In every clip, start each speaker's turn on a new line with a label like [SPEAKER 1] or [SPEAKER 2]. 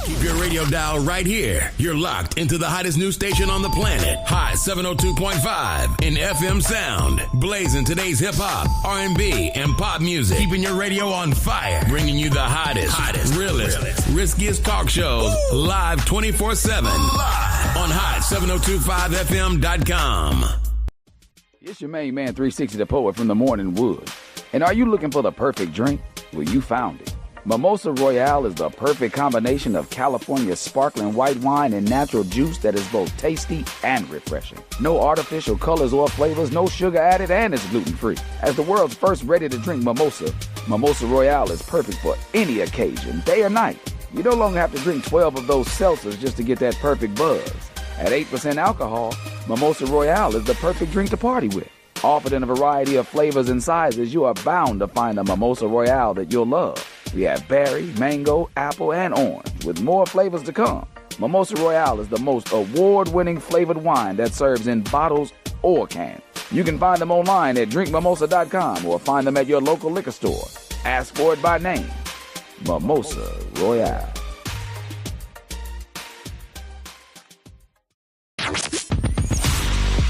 [SPEAKER 1] Keep your radio dial right here. You're locked into the hottest news station on the planet. Hot 702.5 in FM sound. Blazing today's hip-hop, R&B, and pop music. Keeping your radio on fire. Bringing you the hottest, realest, riskiest talk shows live 24/7. Live on hot7025fm.com.
[SPEAKER 2] It's your main man, 360 the Poet from the Morning Wood. And are you looking for the perfect drink? Well, you found it. Mimosa Royale is the perfect combination of California's sparkling white wine and natural juice that is both tasty and refreshing. No artificial colors or flavors, no sugar added, and it's gluten-free. As the world's first ready-to-drink mimosa, Mimosa Royale is perfect for any occasion, day or night. You no longer have to drink 12 of those seltzers just to get that perfect buzz. At 8% alcohol, Mimosa Royale is the perfect drink to party with. Offered in a variety of flavors and sizes, you are bound to find a Mimosa Royale that you'll love. We have berry, mango, apple, and orange, with more flavors to come. Mimosa Royale is the most award-winning flavored wine that serves in bottles or cans. You can find them online at drinkmimosa.com or find them at your local liquor store. Ask for it by name. Mimosa Royale.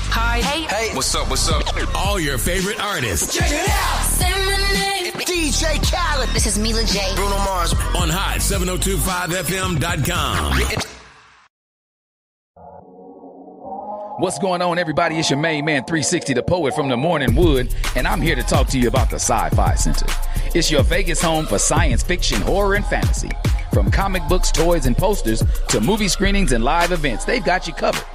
[SPEAKER 3] Hi. Hey.
[SPEAKER 1] What's up? All your favorite artists.
[SPEAKER 3] Check it out. Say my name. DJ Khaled. This is Mila J. Bruno Mars.
[SPEAKER 1] On hot7025fm.com.
[SPEAKER 2] What's going on, everybody? It's your main man, 360 the Poet from the Morning Wood, and I'm here to talk to you about the Sci-Fi Center. It's your Vegas home for science fiction, horror, and fantasy. From comic books, toys, and posters to movie screenings and live events, they've got you covered.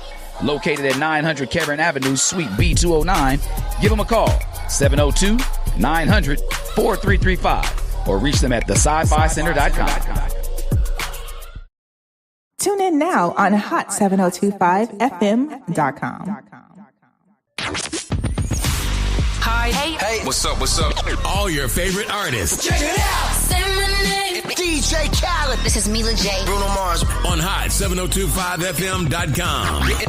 [SPEAKER 2] Located at 900 Cameron Avenue, Suite B209, give them a call, 702-900-4335, or reach them at thescificenter.com.
[SPEAKER 4] Tune in now on hot7025fm.com.
[SPEAKER 3] Hi. Hey.
[SPEAKER 1] What's up? All your favorite artists.
[SPEAKER 3] Check it out. Say my name. DJ Khaled. This is Mila J. Bruno Mars.
[SPEAKER 1] On hot7025fm.com.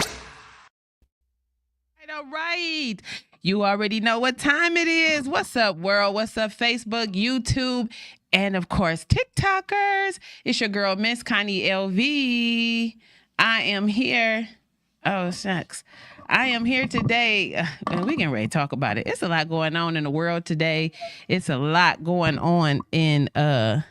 [SPEAKER 5] All right. You already know what time it is. What's up, world? What's up, Facebook, YouTube, and of course, TikTokers? It's your girl, Miss Connie LV. I am here. Oh, shucks. I am here today. We can ready to talk about it. It's a lot going on in the world today. It's a lot going on in a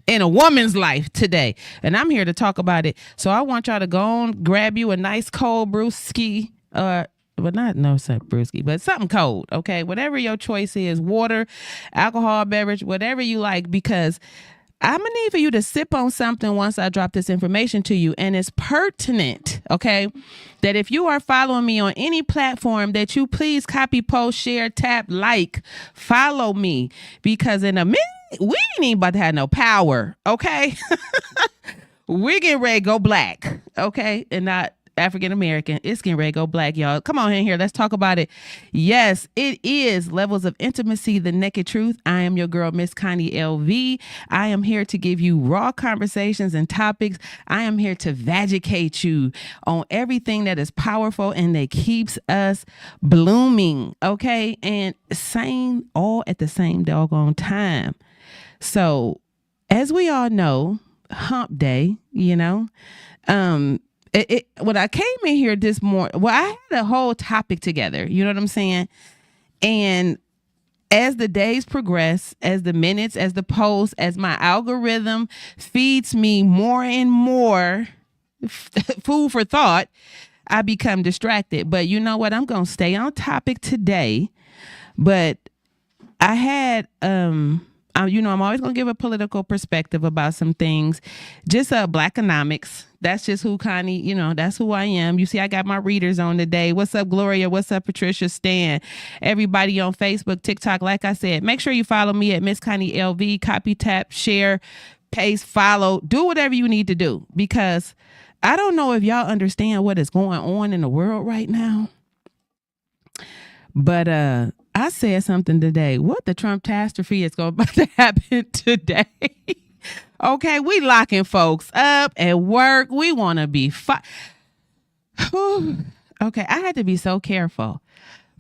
[SPEAKER 5] woman's life today. And I'm here to talk about it. So I want y'all to go on, grab you a nice cold brewski, but not no brewski, but something cold, okay? Whatever your choice is, water, alcohol, beverage, whatever you like, because I'm going to need for you to sip on something once I drop this information to you. And it's pertinent, okay, that if you are following me on any platform, that you please copy, post, share, tap, like, follow me, because in a minute, we ain't even about to have no power, okay? We're getting ready to go black, okay? And not African American. It's getting ready to go black, y'all. Come on in here. Let's talk about it. Yes, it is Levels of Intimacy, the Naked Truth. I am your girl, Miss Connie LV. I am here to give you raw conversations and topics. I am here to vagicate you on everything that is powerful and that keeps us blooming, okay? And sane all at the same doggone time. So, as we all know, hump day, you know, when I came in here this morning, well, I had a whole topic together, you know what I'm saying? And as the days progress, as the minutes, as the posts, as my algorithm feeds me more and more food for thought, I become distracted. But you know what? I'm going to stay on topic today. But I had, I'm always going to give a political perspective about some things. Just Blackonomics. That's just who Connie, that's who I am. You see, I got my readers on today. What's up, Gloria? What's up, Patricia, Stan? Everybody on Facebook, TikTok. Like I said, make sure you follow me at Miss Connie LV. Copy, tap, share, paste, follow. Do whatever you need to do, because I don't know if y'all understand what is going on in the world right now. But I said something today. What the Trump-tastrophe is about to happen today? Okay, we locking folks up at work. We want to be Okay, I had to be so careful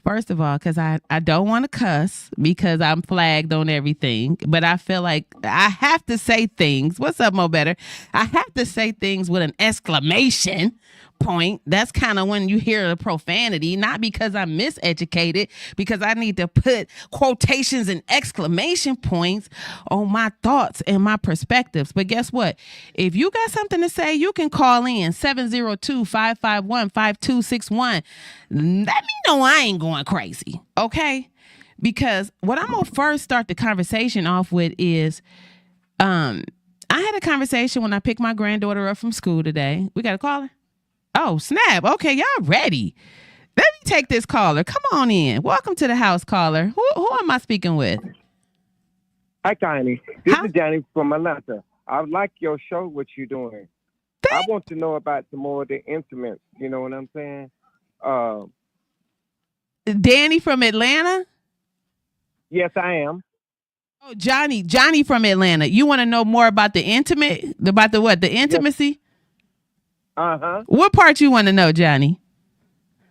[SPEAKER 5] First of all, because I don't want to cuss because I'm flagged on everything, but I feel like I have to say things. What's up, Mo Better? I have to say things with an exclamation point. That's kind of when you hear the profanity, not because I'm miseducated, because I need to put quotations and exclamation points on my thoughts and my perspectives. But guess what? If you got something to say, you can call in 702-551-5261. Let me know I ain't going crazy, okay? Because what I'm gonna first start the conversation off with is, I had a conversation when I picked my granddaughter up from school today. We got a caller? Oh, snap. Okay, y'all ready. Let me take this caller. Come on in. Welcome to the house, caller. Who am I speaking with?
[SPEAKER 6] Hi, Connie. This is Johnny from Atlanta. I like your show, what you're doing. I want to know about some more of the intimates. You know what I'm saying?
[SPEAKER 5] Danny from Atlanta?
[SPEAKER 6] Yes, I am.
[SPEAKER 5] Oh, Johnny from Atlanta. You want to know more about the about the what? The intimacy? Yes.
[SPEAKER 6] Uh-huh.
[SPEAKER 5] What part you want to know, Johnny?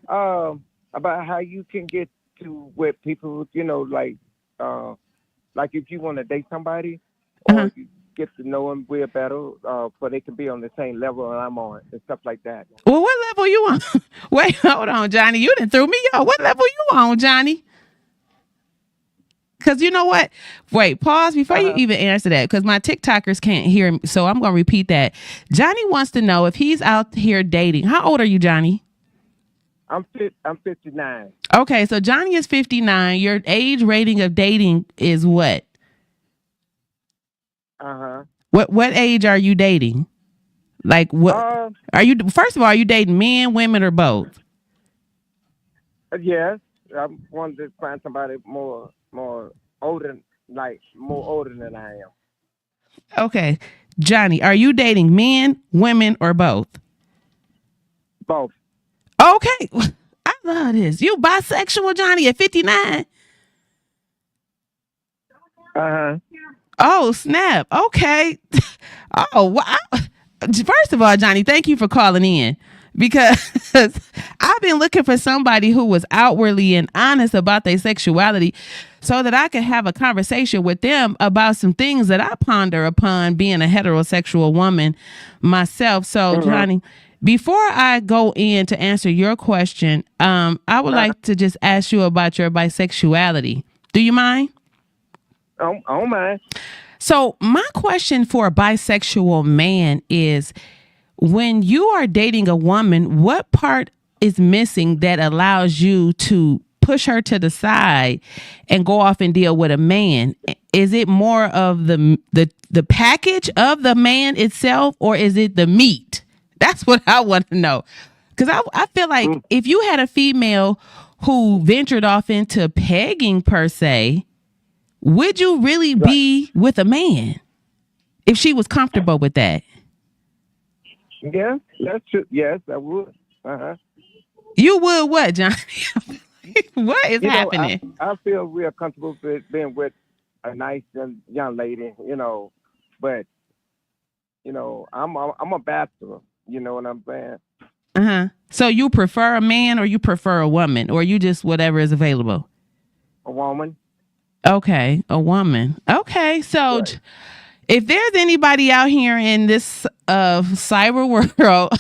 [SPEAKER 6] About how you can get to with people, you know, like if you want to date somebody or you get to know them way better, for they can be on the same level I'm on and stuff like that.
[SPEAKER 5] Well, what level you on? Wait, hold on, Johnny. You done threw me off. What level you on, Johnny? Because you know what? Wait, pause before you even answer that, because my TikTokers can't hear me, so I'm going to repeat that. Johnny wants to know if he's out here dating. How old are you, Johnny?
[SPEAKER 6] I'm 59.
[SPEAKER 5] Okay, so Johnny is 59. Your age rating of dating is what?
[SPEAKER 6] Uh-huh.
[SPEAKER 5] What age are you dating? Like what? Are you? First of all, are you dating men, women, or both?
[SPEAKER 6] Yes, I wanted to find somebody more older, more older than I am.
[SPEAKER 5] Okay, Johnny, are you dating men, women, or both?
[SPEAKER 6] Both.
[SPEAKER 5] Okay, I love this. You bisexual, Johnny, at 59?
[SPEAKER 6] Uh-huh.
[SPEAKER 5] Oh, snap. Okay. Oh, wow. First of all, Johnny, thank you for calling in, because I've been looking for somebody who was outwardly and honest about their sexuality so that I could have a conversation with them about some things that I ponder upon being a heterosexual woman myself. So, Johnny, before I go in to answer your question, I would like to just ask you about your bisexuality. Do you mind?
[SPEAKER 6] I don't mind.
[SPEAKER 5] So my question for a bisexual man is, when you are dating a woman, what part is missing that allows you to push her to the side and go off and deal with a man? Is it more of the package of the man itself, or is it the meat? That's what I want to know. Because I feel like if you had a female who ventured off into pegging per se, would you really be with a man if she was comfortable with that?
[SPEAKER 6] Yeah, that's true. Yes, I would. Uh-huh.
[SPEAKER 5] You would what, Johnny? What is happening?
[SPEAKER 6] I feel real comfortable being with a nice young lady, you know, but, you know, I'm a bachelor, you know what I'm saying?
[SPEAKER 5] Uh-huh. So you prefer a man or you prefer a woman, or you just whatever is available?
[SPEAKER 6] A woman.
[SPEAKER 5] Okay, a woman. Okay, so right. If there's anybody out here in this cyber world,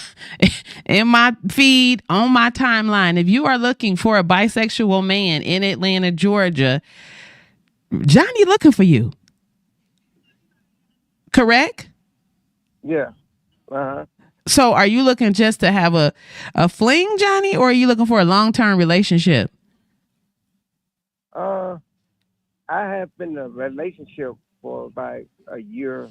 [SPEAKER 5] in my feed, on my timeline, if you are looking for a bisexual man in Atlanta, Georgia, Johnny looking for you. Correct?
[SPEAKER 6] Yeah. Uh-huh.
[SPEAKER 5] So are you looking just to have a fling, Johnny, or are you looking for a long-term relationship?
[SPEAKER 6] I have been in a relationship for about a year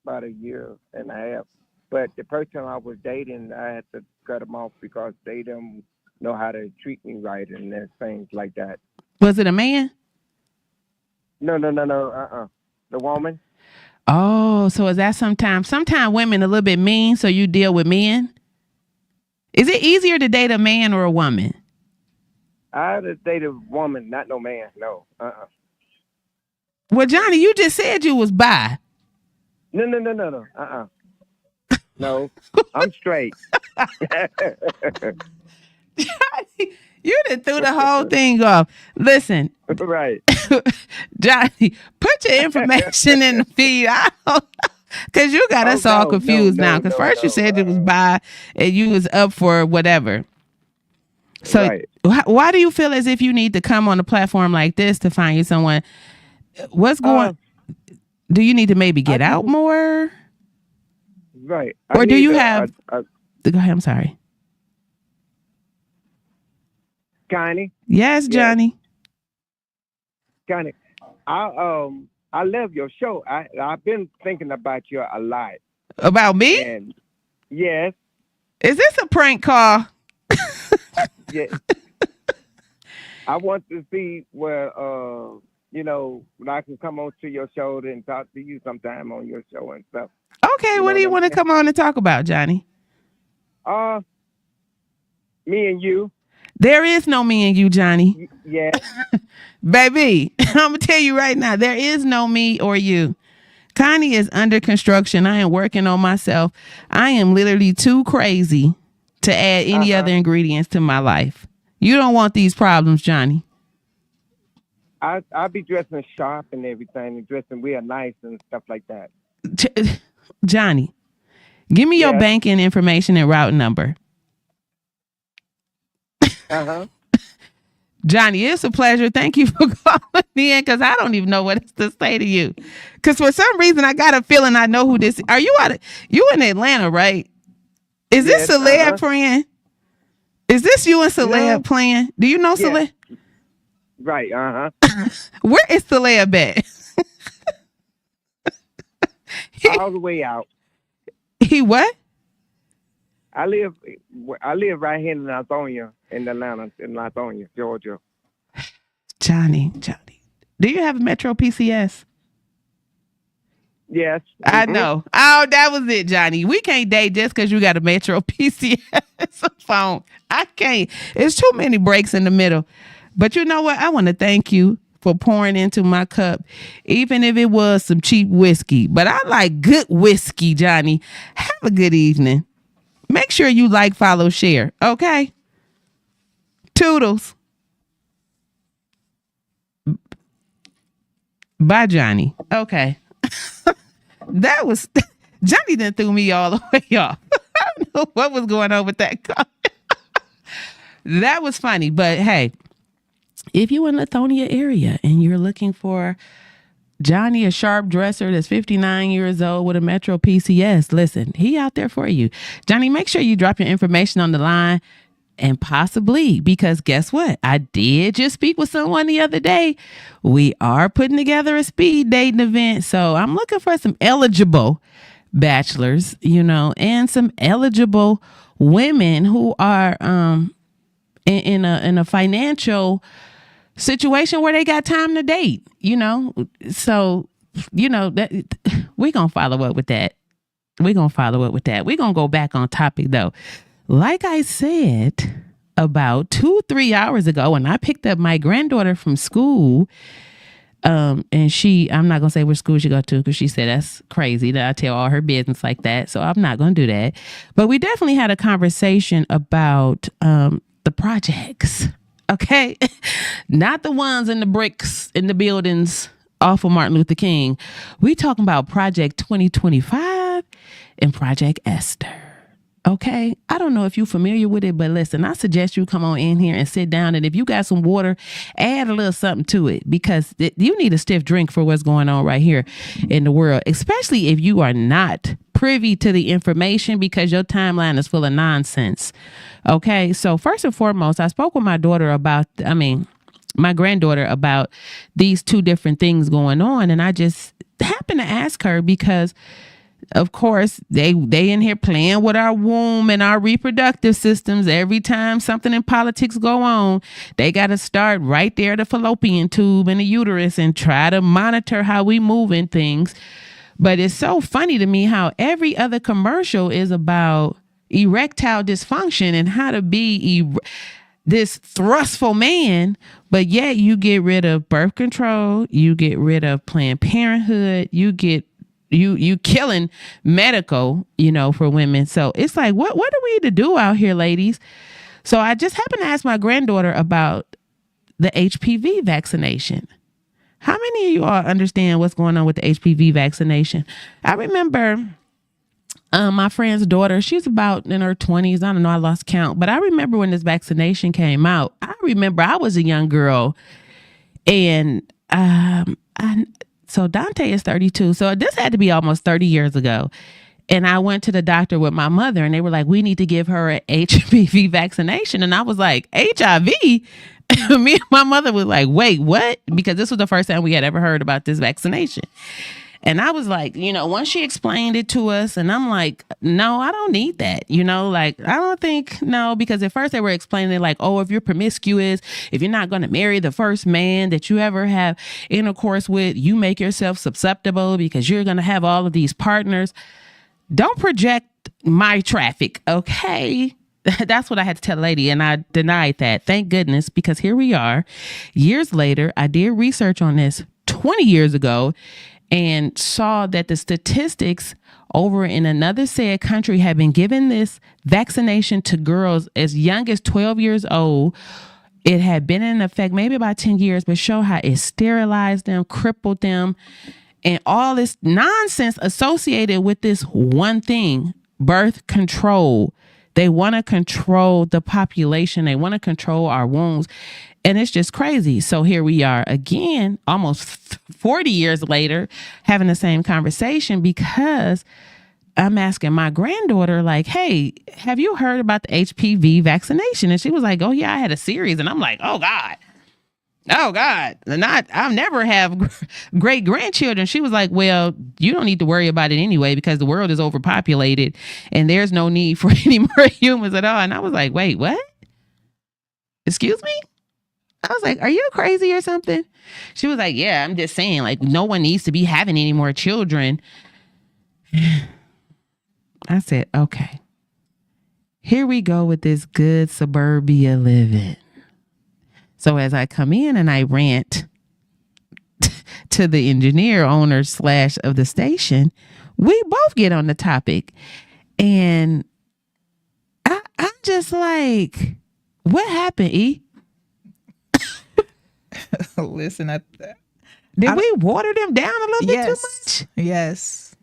[SPEAKER 6] and a half. But the person I was dating, I had to cut them off because they didn't know how to treat me right and things like that.
[SPEAKER 5] Was it a man?
[SPEAKER 6] No. The woman.
[SPEAKER 5] Oh, so is that sometimes women a little bit mean, so you deal with men? Is it easier to date a man or a woman?
[SPEAKER 6] I had to date a woman, not no man. No.
[SPEAKER 5] Well, Johnny, you just said you was bi.
[SPEAKER 6] No. No, I'm straight.
[SPEAKER 5] Johnny, You done threw the whole thing off. Listen,
[SPEAKER 6] Right.
[SPEAKER 5] Johnny, put your information in the feed. I don't because you got us all confused now. Because first you said it was by and you was up for whatever. So
[SPEAKER 6] Right.
[SPEAKER 5] why do you feel as if you need to come on a platform like this to find you someone? What's going? Do you need to maybe get out more?
[SPEAKER 6] Right.
[SPEAKER 5] Or do you have? Go ahead. I'm sorry.
[SPEAKER 6] Connie?
[SPEAKER 5] Yes, Johnny.
[SPEAKER 6] Connie, I love your show. I've been thinking about you a lot.
[SPEAKER 5] About me?
[SPEAKER 6] And yes.
[SPEAKER 5] Is this a prank call?
[SPEAKER 6] Yes. I want to see where when I can come on to your show and talk to you sometime on your show and stuff.
[SPEAKER 5] Okay, what do you want to come on and talk about, Johnny?
[SPEAKER 6] Me and you.
[SPEAKER 5] There is no me and you, Johnny.
[SPEAKER 6] Yeah.
[SPEAKER 5] Baby, I'm going to tell you right now, there is no me or you. Connie is under construction. I am working on myself. I am literally too crazy to add any other ingredients to my life. You don't want these problems, Johnny.
[SPEAKER 6] I'll be dressing sharp and everything and dressing real nice and stuff like that.
[SPEAKER 5] Johnny, give me your banking information and route number. Johnny, it's a pleasure. Thank you for calling me in because I don't even know what else to say to you. Because for some reason, I got a feeling I know who this is. Are you you in Atlanta, right? Is this Celeb playing? Is this you and Celeb playing? Do you know Celeb?
[SPEAKER 6] Right,
[SPEAKER 5] Where is Celeb at?
[SPEAKER 6] All the way out.
[SPEAKER 5] He what?
[SPEAKER 6] I live right here in Lithonia, in Lithonia, Georgia.
[SPEAKER 5] Johnny, do you have a Metro PCS?
[SPEAKER 6] Yes.
[SPEAKER 5] I know. Oh, that was it, Johnny. We can't date just because you got a Metro PCS phone. I can't. It's too many breaks in the middle. But you know what? I want to thank you for pouring into my cup, even if it was some cheap whiskey. But I like good whiskey, Johnny. Have a good evening. Make sure you like, follow, share. Okay? Toodles. Bye, Johnny. Okay. That was... Johnny done threw me all the way off. I don't know what was going on with that call. That was funny. But hey, if you're in the Lithonia area and you're looking for Johnny, a sharp dresser that's 59 years old with a Metro PCS, listen, he out there for you. Johnny, make sure you drop your information on the line and possibly, because guess what? I did just speak with someone the other day. We are putting together a speed dating event. So I'm looking for some eligible bachelors, and some eligible women who are in a financial situation where they got time to date, so that we're gonna follow up with that. We're gonna go back on topic though. Like I said about 2-3 hours ago, when I picked up my granddaughter from school, and I'm not gonna say which school she go to because she said that's crazy that I tell all her business like that, so I'm not gonna do that. But we definitely had a conversation about the projects. Okay. Not the ones in the bricks in the buildings off of Martin Luther King. We talking about Project 2025 and Project Esther. Okay. I don't know if you're familiar with it, but listen, I suggest you come on in here and sit down. And if you got some water, add a little something to it, because you need a stiff drink for what's going on right here in the world, especially if you are not privy to the information because your timeline is full of nonsense. Okay. So first and foremost, I spoke with my granddaughter about these two different things going on. And I just happened to ask her because, of course, they in here playing with our womb and our reproductive systems. Every time something in politics go on, they got to start right there, the fallopian tube and the uterus, and try to monitor how we move in things. But it's so funny to me how every other commercial is about erectile dysfunction and how to be this thrustful man, but yet you get rid of birth control, you get rid of Planned Parenthood, you killing medical, for women. So it's like, what do we need to do out here, ladies? So I just happened to ask my granddaughter about the HPV vaccination. How many of you all understand what's going on with the HPV vaccination? I remember my friend's daughter, she's about in her 20s. I don't know, I lost count. But I remember when this vaccination came out, I remember I was a young girl. And so Dante is 32. So this had to be almost 30 years ago. And I went to the doctor with my mother and they were like, we need to give her an HPV vaccination. And I was like, HIV? Me and my mother was like, wait, what? Because this was the first time we had ever heard about this vaccination. And I was like, once she explained it to us, and I'm like, no, I don't need that. I don't think, no, because at first they were explaining it like, oh, if you're promiscuous, if you're not going to marry the first man that you ever have intercourse with, you make yourself susceptible because you're going to have all of these partners. Don't project my traffic, okay? That's what I had to tell the lady, and I denied that. Thank goodness, because here we are. Years later, I did research on this 20 years ago, and saw that the statistics over in another said country have been given this vaccination to girls as young as 12 years old. It had been in effect maybe about 10 years, but show how it sterilized them, crippled them, and all this nonsense associated with this one thing, birth control. They want to control the population. They want to control our wombs. And it's just crazy. So here we are again, almost 40 years later, having the same conversation because I'm asking my granddaughter, like, hey, have you heard about the HPV vaccination? And she was like, oh, yeah, I had a series. And I'm like, oh, God. I'll never have great grandchildren. She was like, well, you don't need to worry about it anyway because the world is overpopulated and there's no need for any more humans at all. And I was like, wait, what? Excuse me? I was like, are you crazy or something? She was like, yeah, I'm just saying, like, no one needs to be having any more children. I said, okay, here we go with this good suburbia living. So as I come in and I rant to the engineer owner / of the station, we both get on the topic. And I'm just like, what happened, E?
[SPEAKER 4] Listen,
[SPEAKER 5] did we water them down a little bit too much?
[SPEAKER 4] Yes.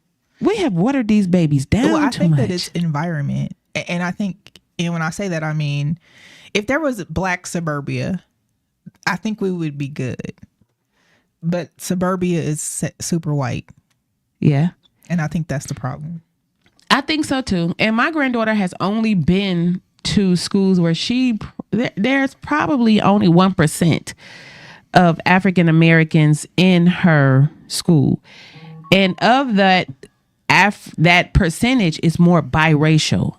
[SPEAKER 5] We have watered these babies down too much.
[SPEAKER 4] I think that it's environment. And I think, and when I say that, I mean, if there was black suburbia, I think we would be good. But suburbia is super white.
[SPEAKER 5] Yeah.
[SPEAKER 4] And I think that's the problem.
[SPEAKER 5] I think so too. And my granddaughter has only been to schools where there's probably only 1% of African Americans in her school. And of that, that percentage is more biracial,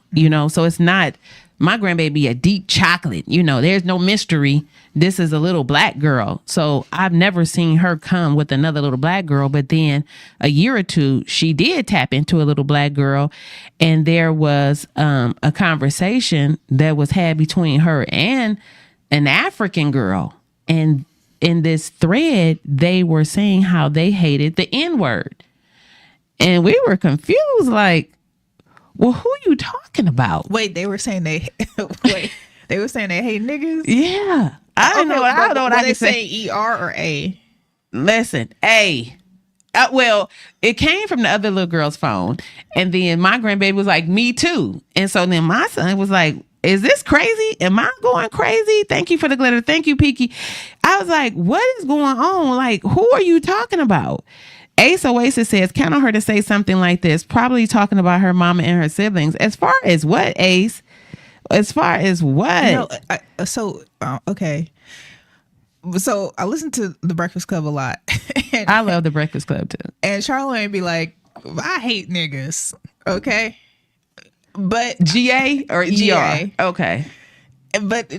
[SPEAKER 5] so it's not my grandbaby a deep chocolate, there's no mystery. This is a little black girl. So I've never seen her come with another little black girl. But then a year or two, she did tap into a little black girl. And there was a conversation that was had between her and an African girl. And in this thread, they were saying how they hated the N-word. And we were confused, like, well, who are you talking about?
[SPEAKER 4] Wait, they were saying they hate niggas?
[SPEAKER 5] Yeah. I don't know what I can
[SPEAKER 4] say. ER or A?
[SPEAKER 5] Listen, A. Well, it came from the other little girl's phone. And then my grandbaby was like, me too. And so then my son was like, is this crazy? Am I going crazy? Thank you for the glitter. Thank you, Peaky. I was like, what is going on? Like, who are you talking about? Ace Oasis says, count on her to say something like this, probably talking about her mama and her siblings. As far as what, Ace? As far as what?
[SPEAKER 4] Okay. So I listen to The Breakfast Club a lot.
[SPEAKER 5] And I love The Breakfast Club too.
[SPEAKER 4] And Charlamagne be like, I hate niggas. Okay. But
[SPEAKER 5] GA or ER? Okay.
[SPEAKER 4] But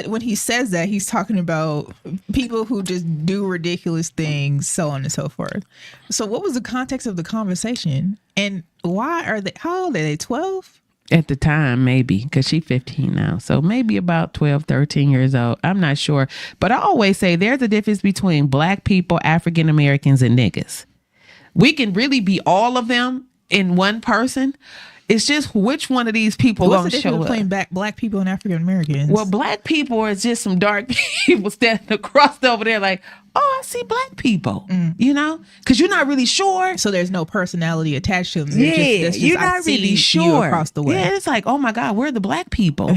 [SPEAKER 4] when he says that, he's talking about people who just do ridiculous things, so on and so forth. So what was the context of the conversation? And why are they, how old are they, 12?
[SPEAKER 5] At the time, maybe, because she's 15 now. So maybe about 12, 13 years old. I'm not sure. But I always say there's a difference between black people, African Americans, and niggas. We can really be all of them in one person. It's just which one of these people
[SPEAKER 4] What's
[SPEAKER 5] gonna
[SPEAKER 4] the
[SPEAKER 5] show
[SPEAKER 4] difference
[SPEAKER 5] up.
[SPEAKER 4] between black people and African Americans?
[SPEAKER 5] Well, black people are just some dark people standing across over there like, oh, I see black people, you know? Because you're not really sure.
[SPEAKER 4] so there's no personality attached to them.
[SPEAKER 5] Yeah, you're
[SPEAKER 4] I
[SPEAKER 5] not
[SPEAKER 4] see
[SPEAKER 5] really
[SPEAKER 4] you
[SPEAKER 5] sure.
[SPEAKER 4] across the way.
[SPEAKER 5] Yeah, it's like, oh my God, where are the black people?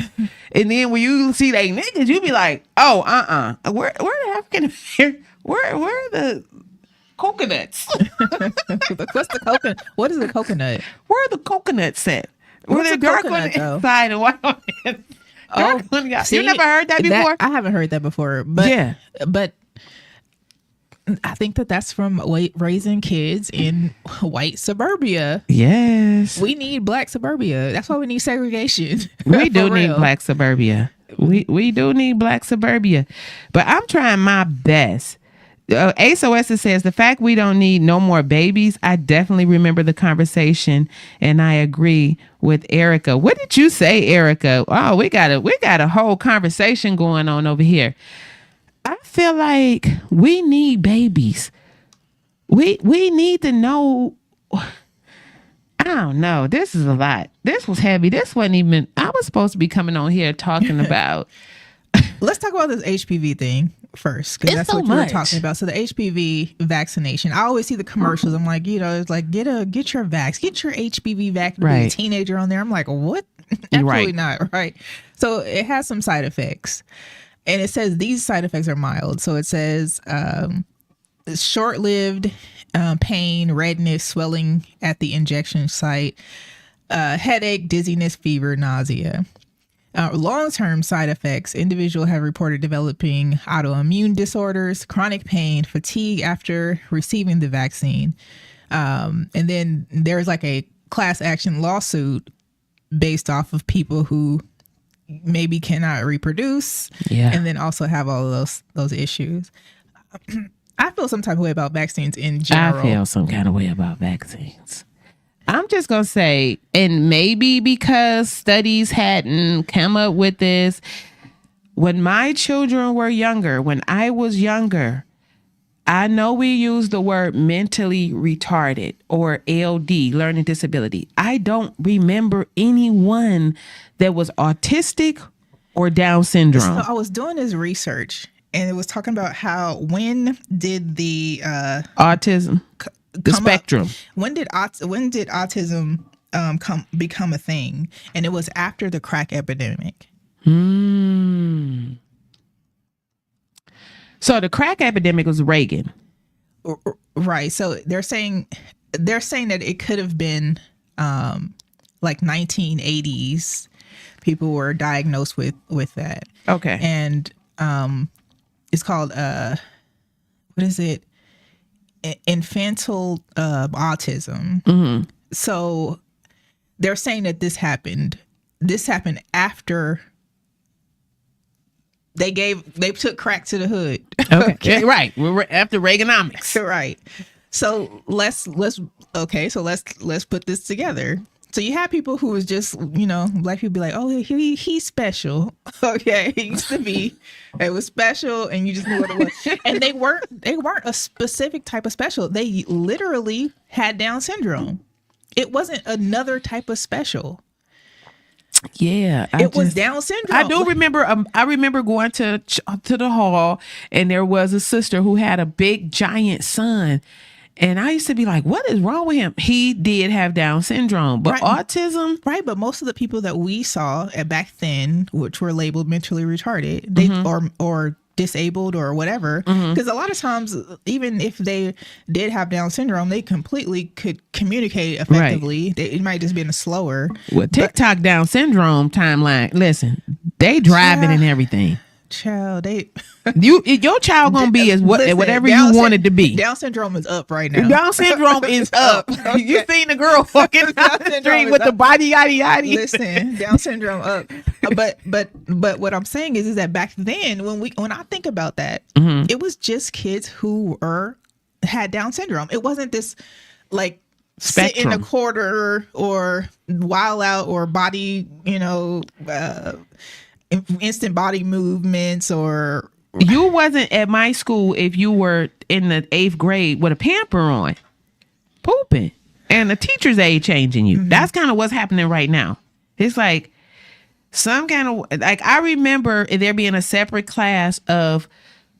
[SPEAKER 5] And then when you see they niggas, you be like, oh, where the African, where are the coconuts?
[SPEAKER 4] What's the coconut? What is a coconut?
[SPEAKER 5] Where are the coconuts at? Where
[SPEAKER 4] What's
[SPEAKER 5] they're
[SPEAKER 4] a
[SPEAKER 5] dark on
[SPEAKER 4] coconut,
[SPEAKER 5] the
[SPEAKER 4] though?
[SPEAKER 5] inside and white on the dark on the outside.
[SPEAKER 4] see,
[SPEAKER 5] You never heard that before?
[SPEAKER 4] I haven't heard that before. But
[SPEAKER 5] Yeah.
[SPEAKER 4] but I think that's from raising kids in white suburbia.
[SPEAKER 5] Yes.
[SPEAKER 4] We need black suburbia. That's why we need segregation.
[SPEAKER 5] We do
[SPEAKER 4] For
[SPEAKER 5] need
[SPEAKER 4] real.
[SPEAKER 5] black suburbia. We do need black suburbia. But I'm trying my best. ASOS says the fact we don't need no more babies. I definitely remember the conversation, and I agree with Erica. What did you say, Erica? Oh, we got a whole conversation going on over here. I feel like we need babies. We need to know. I don't know. This is a lot. This was heavy. This wasn't even. I was supposed to be coming on here talking about.
[SPEAKER 4] Let's talk about this HPV thing first, because
[SPEAKER 5] It's
[SPEAKER 4] that's
[SPEAKER 5] so
[SPEAKER 4] what you were
[SPEAKER 5] much.
[SPEAKER 4] talking about. So the HPV vaccination, I always see the commercials. I'm like, it's like get your vax, get your HPV vax. Be a
[SPEAKER 5] Right.
[SPEAKER 4] teenager on there. I'm like, what? Absolutely
[SPEAKER 5] Right.
[SPEAKER 4] not. Right. So it has some side effects, and it says these side effects are mild. So it says short-lived pain, redness, swelling at the injection site, headache, dizziness, fever, nausea. Long-term side effects, individuals have reported developing autoimmune disorders, chronic pain, fatigue after receiving the vaccine. And then there's like a class action lawsuit based off of people who maybe cannot reproduce, and then also have all of those issues. I feel some type of way about vaccines in general.
[SPEAKER 5] I feel some kind of way about vaccines. I'm just going to say, and maybe because studies hadn't come up with this, when my children were younger, when I was younger, I know we use the word mentally retarded or LD, learning disability. I don't remember anyone that was autistic or Down syndrome.
[SPEAKER 4] So I was doing this research, and it was talking about when did the
[SPEAKER 5] Autism, the
[SPEAKER 4] come up-
[SPEAKER 5] spectrum.
[SPEAKER 4] when did autism become a thing? And it was after the crack epidemic.
[SPEAKER 5] So the crack epidemic was Reagan.
[SPEAKER 4] Right. So they're saying that it could have been like 1980s. People were diagnosed with that.
[SPEAKER 5] Okay.
[SPEAKER 4] And it's called what is it? Infantile autism. So they're saying that this happened after they took crack to the hood.
[SPEAKER 5] Okay. Yeah, right. We're after Reaganomics.
[SPEAKER 4] Right. So let's put this together. So you have people who was just, black people be like, oh, he's special. Okay. He used to be. It was special, and you just knew what it was. And they weren't a specific type of special. They literally had Down syndrome. It wasn't another type of special.
[SPEAKER 5] Yeah.
[SPEAKER 4] It was Down syndrome.
[SPEAKER 5] I do remember. I remember going to the hall, and there was a sister who had a big giant son. And I used to be like, what is wrong with him? He did have Down syndrome, but autism.
[SPEAKER 4] Right, but most of the people that we saw back then, which were labeled mentally retarded, they or disabled or whatever, because a lot of times, even if they did have Down syndrome, they completely could communicate effectively. Right. It might just been slower.
[SPEAKER 5] Well, TikTok Down syndrome timeline. Listen, they driving and everything.
[SPEAKER 4] Child,
[SPEAKER 5] your child gonna be whatever you want it to be.
[SPEAKER 4] Down syndrome is up right now.
[SPEAKER 5] Down syndrome is up. Okay. You seen the girl walking down the street with the body yaddy yaddy.
[SPEAKER 4] Listen, Down syndrome up. But what I'm saying is that back then, when I think about that, it was just kids who had Down syndrome. It wasn't this like
[SPEAKER 5] spectrum.
[SPEAKER 4] Sit in a corner or wild out or body, instant body movements. Or
[SPEAKER 5] you wasn't at my school if you were in the 8th grade with a pamper on, pooping. And the teacher's aid changing you. That's kind of what's happening right now. It's like some kind of, like, I remember there being a separate class of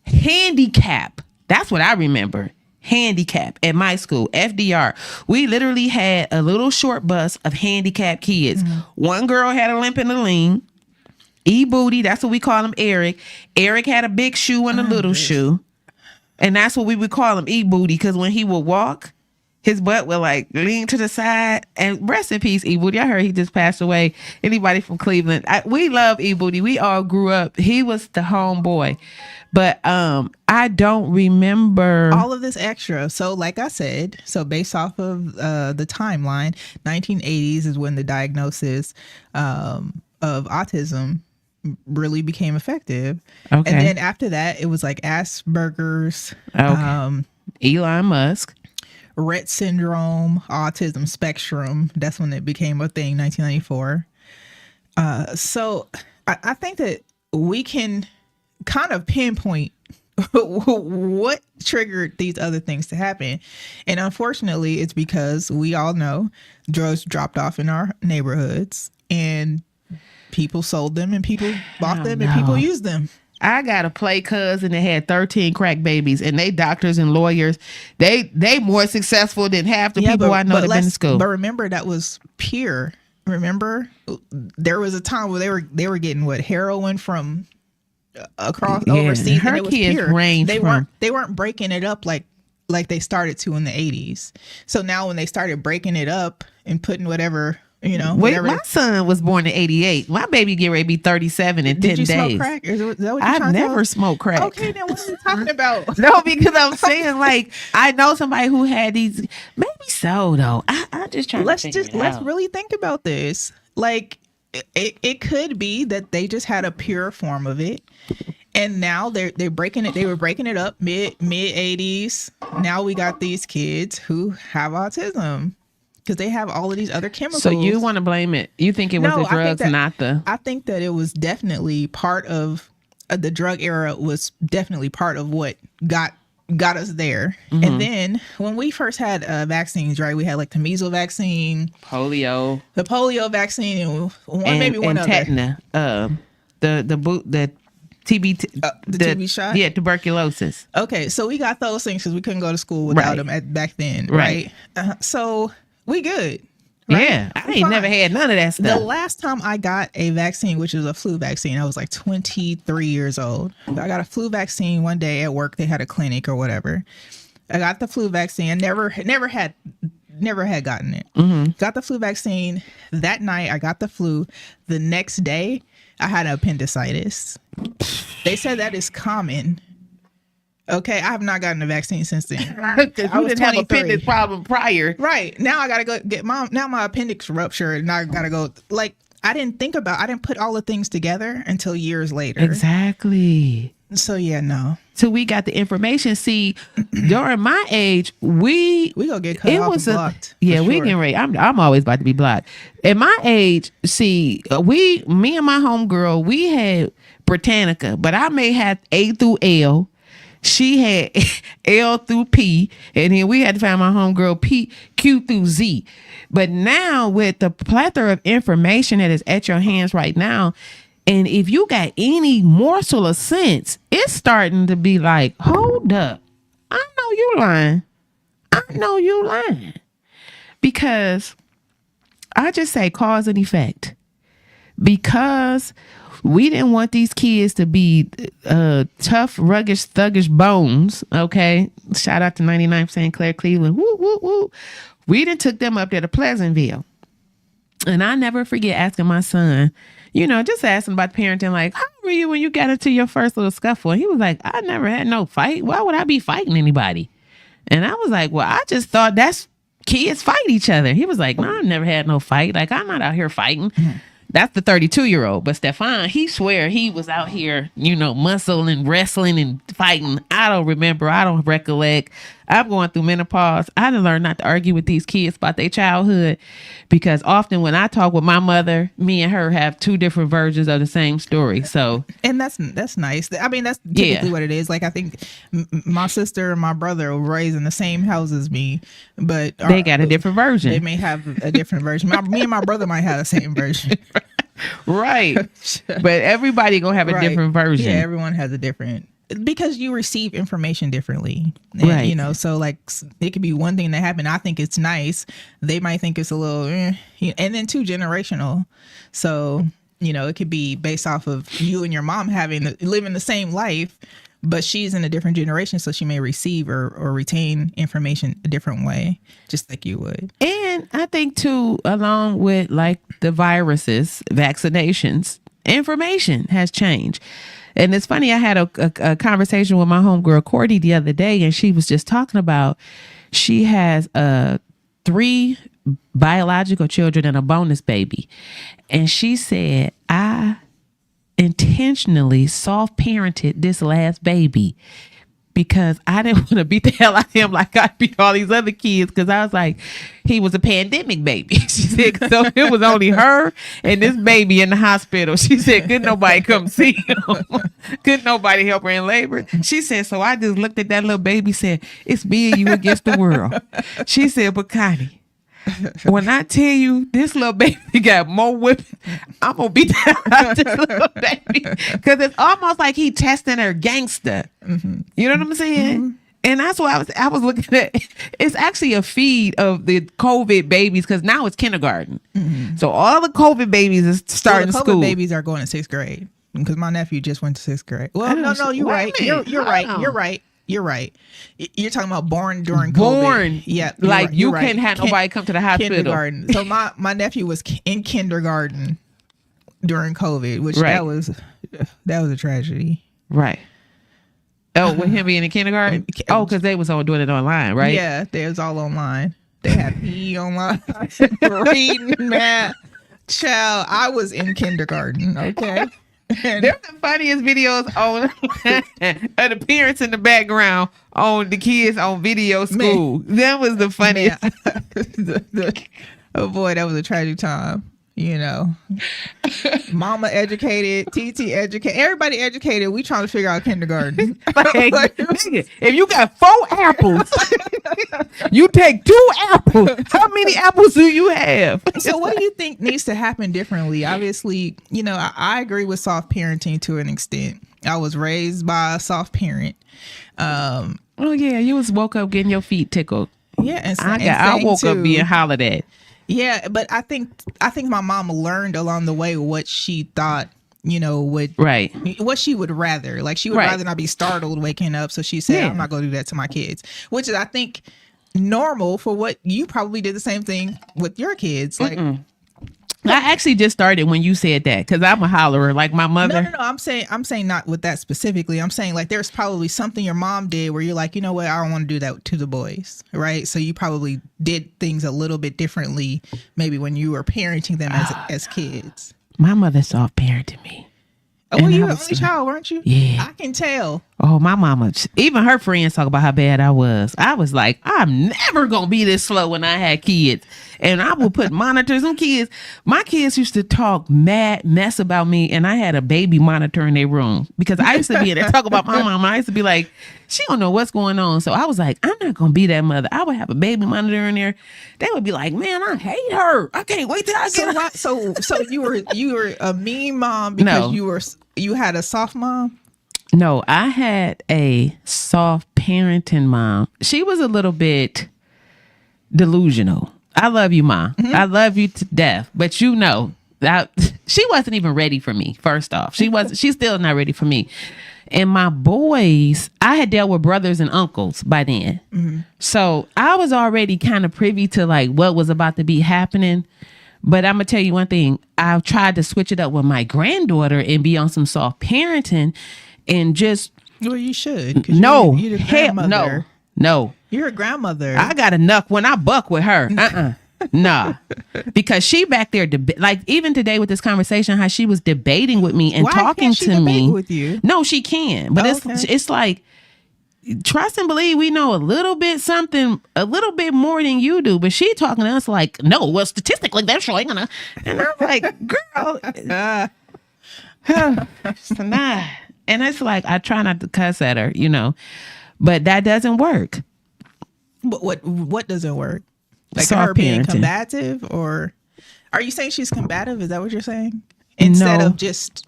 [SPEAKER 5] handicap. That's what I remember. Handicap at my school, FDR. We literally had a little short bus of handicapped kids. One girl had a limp and a lean. E-booty, that's what we call him, Eric. Eric had a big shoe and a little shoe. And that's what we would call him, E-booty, because when he would walk, his butt would like lean to the side. And rest in peace, E-booty. I heard he just passed away. Anybody from Cleveland? We love E-booty. We all grew up. He was the homeboy. But I don't remember
[SPEAKER 4] all of this extra. So like I said, so based off of the timeline, 1980s is when the diagnosis of autism really became effective. Okay. And then after that, it was like Asperger's,
[SPEAKER 5] Elon Musk,
[SPEAKER 4] Rett syndrome, autism spectrum. That's when it became a thing, 1994. So I think that we can kind of pinpoint what triggered these other things to happen. And unfortunately, it's because we all know drugs dropped off in our neighborhoods and people sold them and people bought them and people used them.
[SPEAKER 5] I got a play cousin that had 13 crack babies, and they doctors and lawyers. They more successful than half the people I know that been to school.
[SPEAKER 4] But remember, that was peer. Remember, there was a time where they were getting heroin from across overseas.
[SPEAKER 5] Her
[SPEAKER 4] and it was
[SPEAKER 5] kids
[SPEAKER 4] pure.
[SPEAKER 5] range
[SPEAKER 4] They weren't breaking it up like they started to in the 80s. So now when they started breaking it up and putting whatever.
[SPEAKER 5] My son was born in 88. My baby get ready to be 37 in 10 days.
[SPEAKER 4] Did you smoke crack? Is that what you're
[SPEAKER 5] I've never smoked crack.
[SPEAKER 4] Okay, then what are you talking about?
[SPEAKER 5] No, because I'm saying, like, I know somebody who had these. Maybe so, though. I'm just trying to figure it out.
[SPEAKER 4] Let's really think about this. Like, it could be that they just had a pure form of it. And now they're breaking it. They were breaking it up mid 80s. Now we got these kids who have autism. Because they have all of these other chemicals.
[SPEAKER 5] So you want to blame it? You think it was the drugs, not the...
[SPEAKER 4] I think that it was definitely part of... the drug era was definitely part of what got us there. Mm-hmm. And then when we first had vaccines, right? We had like the measles vaccine.
[SPEAKER 5] Polio.
[SPEAKER 4] The polio vaccine. And maybe one other.
[SPEAKER 5] Tetanus. The TB... the
[SPEAKER 4] TB shot?
[SPEAKER 5] Yeah, tuberculosis.
[SPEAKER 4] Okay, so we got those things because we couldn't go to school without them back then, right? So... we good. Right?
[SPEAKER 5] Yeah. I ain't never had none of that stuff.
[SPEAKER 4] The last time I got a vaccine, which was a flu vaccine, I was like 23 years old. I got a flu vaccine one day at work. They had a clinic or whatever. I got the flu vaccine. I never had gotten it. Mm-hmm. Got the flu vaccine. That night, I got the flu. The next day, I had appendicitis. They said that is common. Okay, I have not gotten a vaccine since then.
[SPEAKER 5] Because you didn't have an appendix problem prior.
[SPEAKER 4] Right. Now I got to go get my appendix ruptured and I got to go. Like, I didn't put all the things together until years later.
[SPEAKER 5] Exactly.
[SPEAKER 4] So, yeah, no.
[SPEAKER 5] So we got the information. See, during my age, we
[SPEAKER 4] gonna get cut off and blocked.
[SPEAKER 5] Yeah, we getting ready. I'm always about to be blocked. At my age, see, me and my homegirl, we had Britannica, but I may have A through L. She had L through P, and then we had to find my homegirl Q through Z. But now with the plethora of information that is at your hands right now, and if you got any morsel of sense, it's starting to be like, hold up. I know you lying. Because I just say cause and effect. Because we didn't want these kids to be tough, rugged, thuggish bones. Okay. Shout out to 99 St. Clair, Cleveland. Woo, woo, woo. We done took them up there to Pleasantville. And I never forget asking my son, just asking about parenting, like, how were you when you got into your first little scuffle? And he was like, I never had no fight. Why would I be fighting anybody? And I was like, well, I just thought that's kids fight each other. He was like, no, I never had no fight. Like, I'm not out here fighting. Mm-hmm. That's the 32-year-old. But Stefan, he swear he was out here, muscling, wrestling and fighting. I don't remember. I don't recollect. I'm going through menopause. I done learned not to argue with these kids about their childhood, because often when I talk with my mother, me and her have two different versions of the same story. So,
[SPEAKER 4] and that's nice. I mean, that's typically what it is. Like, I think my sister and my brother were raised in the same house as me, but
[SPEAKER 5] they got a different version.
[SPEAKER 4] They may have a different version. Me and my brother might have the same version.
[SPEAKER 5] Right. But everybody gonna have a different version.
[SPEAKER 4] Yeah, everyone has a different, because you receive information differently. And,
[SPEAKER 5] right.
[SPEAKER 4] You know, so like it could be one thing that happened. I think it's nice. They might think it's a little, and then two, generational. So, you know, it could be based off of you and your mom living the same life, but she's in a different generation, so she may receive or retain information a different way, just like you would.
[SPEAKER 5] And I think too, along with like the viruses, vaccinations, information has changed. And it's funny, I had a conversation with my homegirl Courtney the other day, and she was just talking about she has 3 biological children and a bonus baby. And she said, I intentionally soft parented this last baby because I didn't want to beat the hell out of him like I beat all these other kids, because I was like, he was a pandemic baby. She said, so it was only her and this baby in the hospital. She said, could nobody come see him? Could nobody help her in labor? She said, so I just looked at that little baby, said, it's me and you against the world. She said, but Connie, when I tell you this little baby got more whipping, I'm gonna beat the hell out of this little baby, because it's almost like he testing her gangster. Mm-hmm. You know what I'm saying? Mm-hmm. And that's what I was looking at. It's actually a feed of the COVID babies, because now it's kindergarten. Mm-hmm. So all the COVID babies is starting
[SPEAKER 4] the COVID
[SPEAKER 5] school.
[SPEAKER 4] Babies are going to 6th grade, because my nephew just went to 6th grade. Well, no, you're right. You're right. You're right. You're talking about born during COVID.
[SPEAKER 5] Yeah. Like you couldn't have nobody come to the hospital.
[SPEAKER 4] Kindergarten. So my nephew was in kindergarten during COVID, which that was a tragedy.
[SPEAKER 5] Right. Oh, with him being in kindergarten? Oh, because they was all doing it online, right?
[SPEAKER 4] Yeah, they was all online. They had PE online, reading, math. Child, I was in kindergarten, okay? They're
[SPEAKER 5] the funniest videos on of the parents in the background on the kids on video school. Man, that was the funniest.
[SPEAKER 4] Oh boy, that was a tragic time. You know, mama educated, TT educated, everybody educated. We trying to figure out kindergarten.
[SPEAKER 5] Like, if you got 4 apples, you take 2 apples. How many apples do you have?
[SPEAKER 4] So what do you think needs to happen differently? Obviously, you know, I agree with soft parenting to an extent. I was raised by a soft parent.
[SPEAKER 5] Oh yeah, you was woke up getting your feet tickled.
[SPEAKER 4] Yeah, and
[SPEAKER 5] I woke up being hollered at.
[SPEAKER 4] Yeah, but I think my mom learned along the way what she thought, you know, what she would rather. Like, she would rather not be startled waking up. So she said, I'm not going to do that to my kids, which is, I think, normal for what you probably did the same thing with your kids. Like,
[SPEAKER 5] I actually just started when you said that, because I'm a hollerer like my mother.
[SPEAKER 4] No. I'm saying not with that specifically. I'm saying like there's probably something your mom did where you're like, you know what, I don't want to do that to the boys, right? So you probably did things a little bit differently, maybe when you were parenting them as kids.
[SPEAKER 5] My mother soft parented me.
[SPEAKER 4] Oh, well, you were the only child, weren't you?
[SPEAKER 5] Yeah,
[SPEAKER 4] I can tell.
[SPEAKER 5] Oh, my mama, even her friends talk about how bad I was. I was like, I'm never gonna be this slow when I had kids. And I would put monitors on kids. My kids used to talk mad mess about me, and I had a baby monitor in their room, because I used to be in there talk about my mom. I used to be like, she don't know what's going on. So I was like, I'm not gonna be that mother. I would have a baby monitor in there. They would be like, man, I hate her. I can't wait till I get her.
[SPEAKER 4] So you were a mean mom because you had a soft mom?
[SPEAKER 5] No, I had a soft parenting mom. She was a little bit delusional. I love you, Ma. Mm-hmm. I love you to death. But you know, that she wasn't even ready for me, first off. She's still not ready for me. And my boys, I had dealt with brothers and uncles by then. Mm-hmm. So I was already kind of privy to like what was about to be happening. But I'm going to tell you one thing. I tried to switch it up with my granddaughter and be on some soft parenting and just...
[SPEAKER 4] Well, you should.
[SPEAKER 5] No.
[SPEAKER 4] You're the grandmother.
[SPEAKER 5] No.
[SPEAKER 4] You're a grandmother.
[SPEAKER 5] I got enough when I buck with her. Nah. Because she back there, like even today with this conversation, how she was debating with me and talking to me.
[SPEAKER 4] With you?
[SPEAKER 5] No, she can. But it's like, trust and believe we know a little bit more than you do. But she talking to us like, no, well, statistically they're showing. And I'm like, girl, nah. And it's like, I try not to cuss at her, but that doesn't work.
[SPEAKER 4] But what doesn't work? Like
[SPEAKER 5] Soft
[SPEAKER 4] her being
[SPEAKER 5] parenting.
[SPEAKER 4] combative, or are you saying she's combative? Is that what you're saying? Instead
[SPEAKER 5] No.
[SPEAKER 4] of just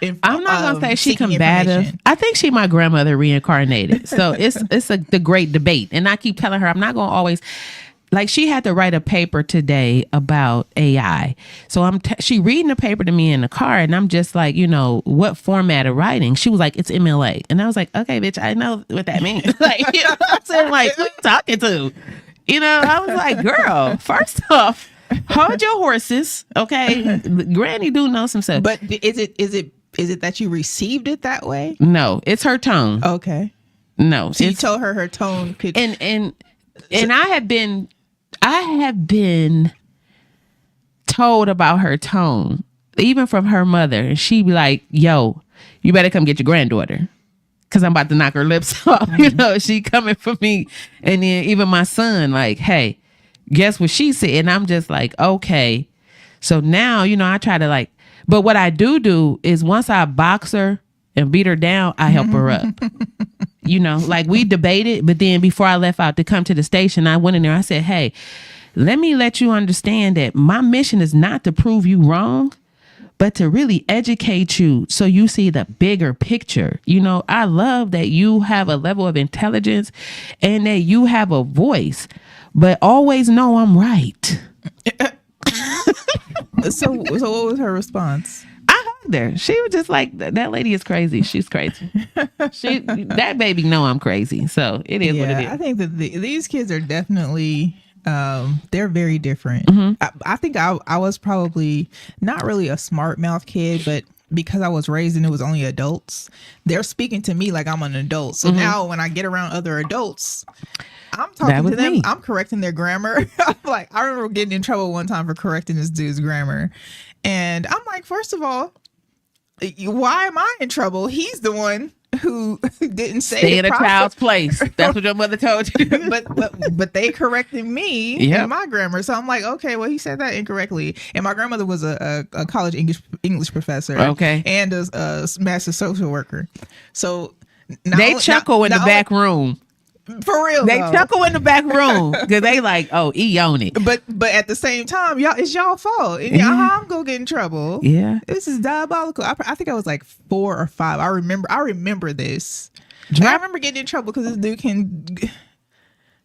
[SPEAKER 5] I'm not gonna say she's
[SPEAKER 4] seeking
[SPEAKER 5] combative.
[SPEAKER 4] information.
[SPEAKER 5] I think she my grandmother reincarnated. So it's the great debate, and I keep telling her I'm not gonna always. Like, she had to write a paper today about AI. So she reading the paper to me in the car, and I'm just like, what format of writing? She was like, it's MLA. And I was like, okay, bitch, I know what that means. Like, what I'm saying? Like, who you talking to? I was like, girl, first off, hold your horses, okay? Granny do know some stuff.
[SPEAKER 4] But is it that you received it that way?
[SPEAKER 5] No, it's her tone.
[SPEAKER 4] Okay.
[SPEAKER 5] No.
[SPEAKER 4] So you told her tone could
[SPEAKER 5] And I have been told about her tone, even from her mother. And she be like, yo, you better come get your granddaughter, because I'm about to knock her lips off. She coming for me. And then even my son, like, hey, guess what she said? And I'm just like, okay. So now, I try to but what I do is once I box her and beat her down, I help her up. We debated, but then before I left out to come to the station, I went in there, I said, hey, let me let you understand that my mission is not to prove you wrong, but to really educate you so you see the bigger picture. I love that you have a level of intelligence and that you have a voice, but always know I'm right.
[SPEAKER 4] So what was her response?
[SPEAKER 5] I hugged her. She was just like, that lady is crazy. She's crazy. That baby know I'm crazy. So it is what it is.
[SPEAKER 4] I think that these kids are definitely they're very different. I think I was probably not really a smart mouth kid, but because I was raised and it was only adults, they're speaking to me like I'm an adult. So now when I get around other adults, I'm talking to them.
[SPEAKER 5] Me.
[SPEAKER 4] I'm correcting their grammar. I remember getting in trouble one time for correcting this dude's grammar. And I'm like, first of all, why am I in trouble? He's the one who didn't say
[SPEAKER 5] Stay
[SPEAKER 4] it
[SPEAKER 5] in a
[SPEAKER 4] proper.
[SPEAKER 5] child's place. That's what your mother told you.
[SPEAKER 4] but they corrected me in my grammar. So I'm like, okay, well, he said that incorrectly. And my grandmother was a college English professor.
[SPEAKER 5] Okay.
[SPEAKER 4] And a master social worker. So
[SPEAKER 5] They chuckle in the back room.
[SPEAKER 4] For real,
[SPEAKER 5] They
[SPEAKER 4] though.
[SPEAKER 5] chuckle in the back room because they like, oh, he own it.
[SPEAKER 4] But at the same time, it's y'all fault. And I'm gonna get in trouble.
[SPEAKER 5] Yeah.
[SPEAKER 4] This is diabolical. I think I was like 4 or 5. I remember this. I remember getting in trouble because this dude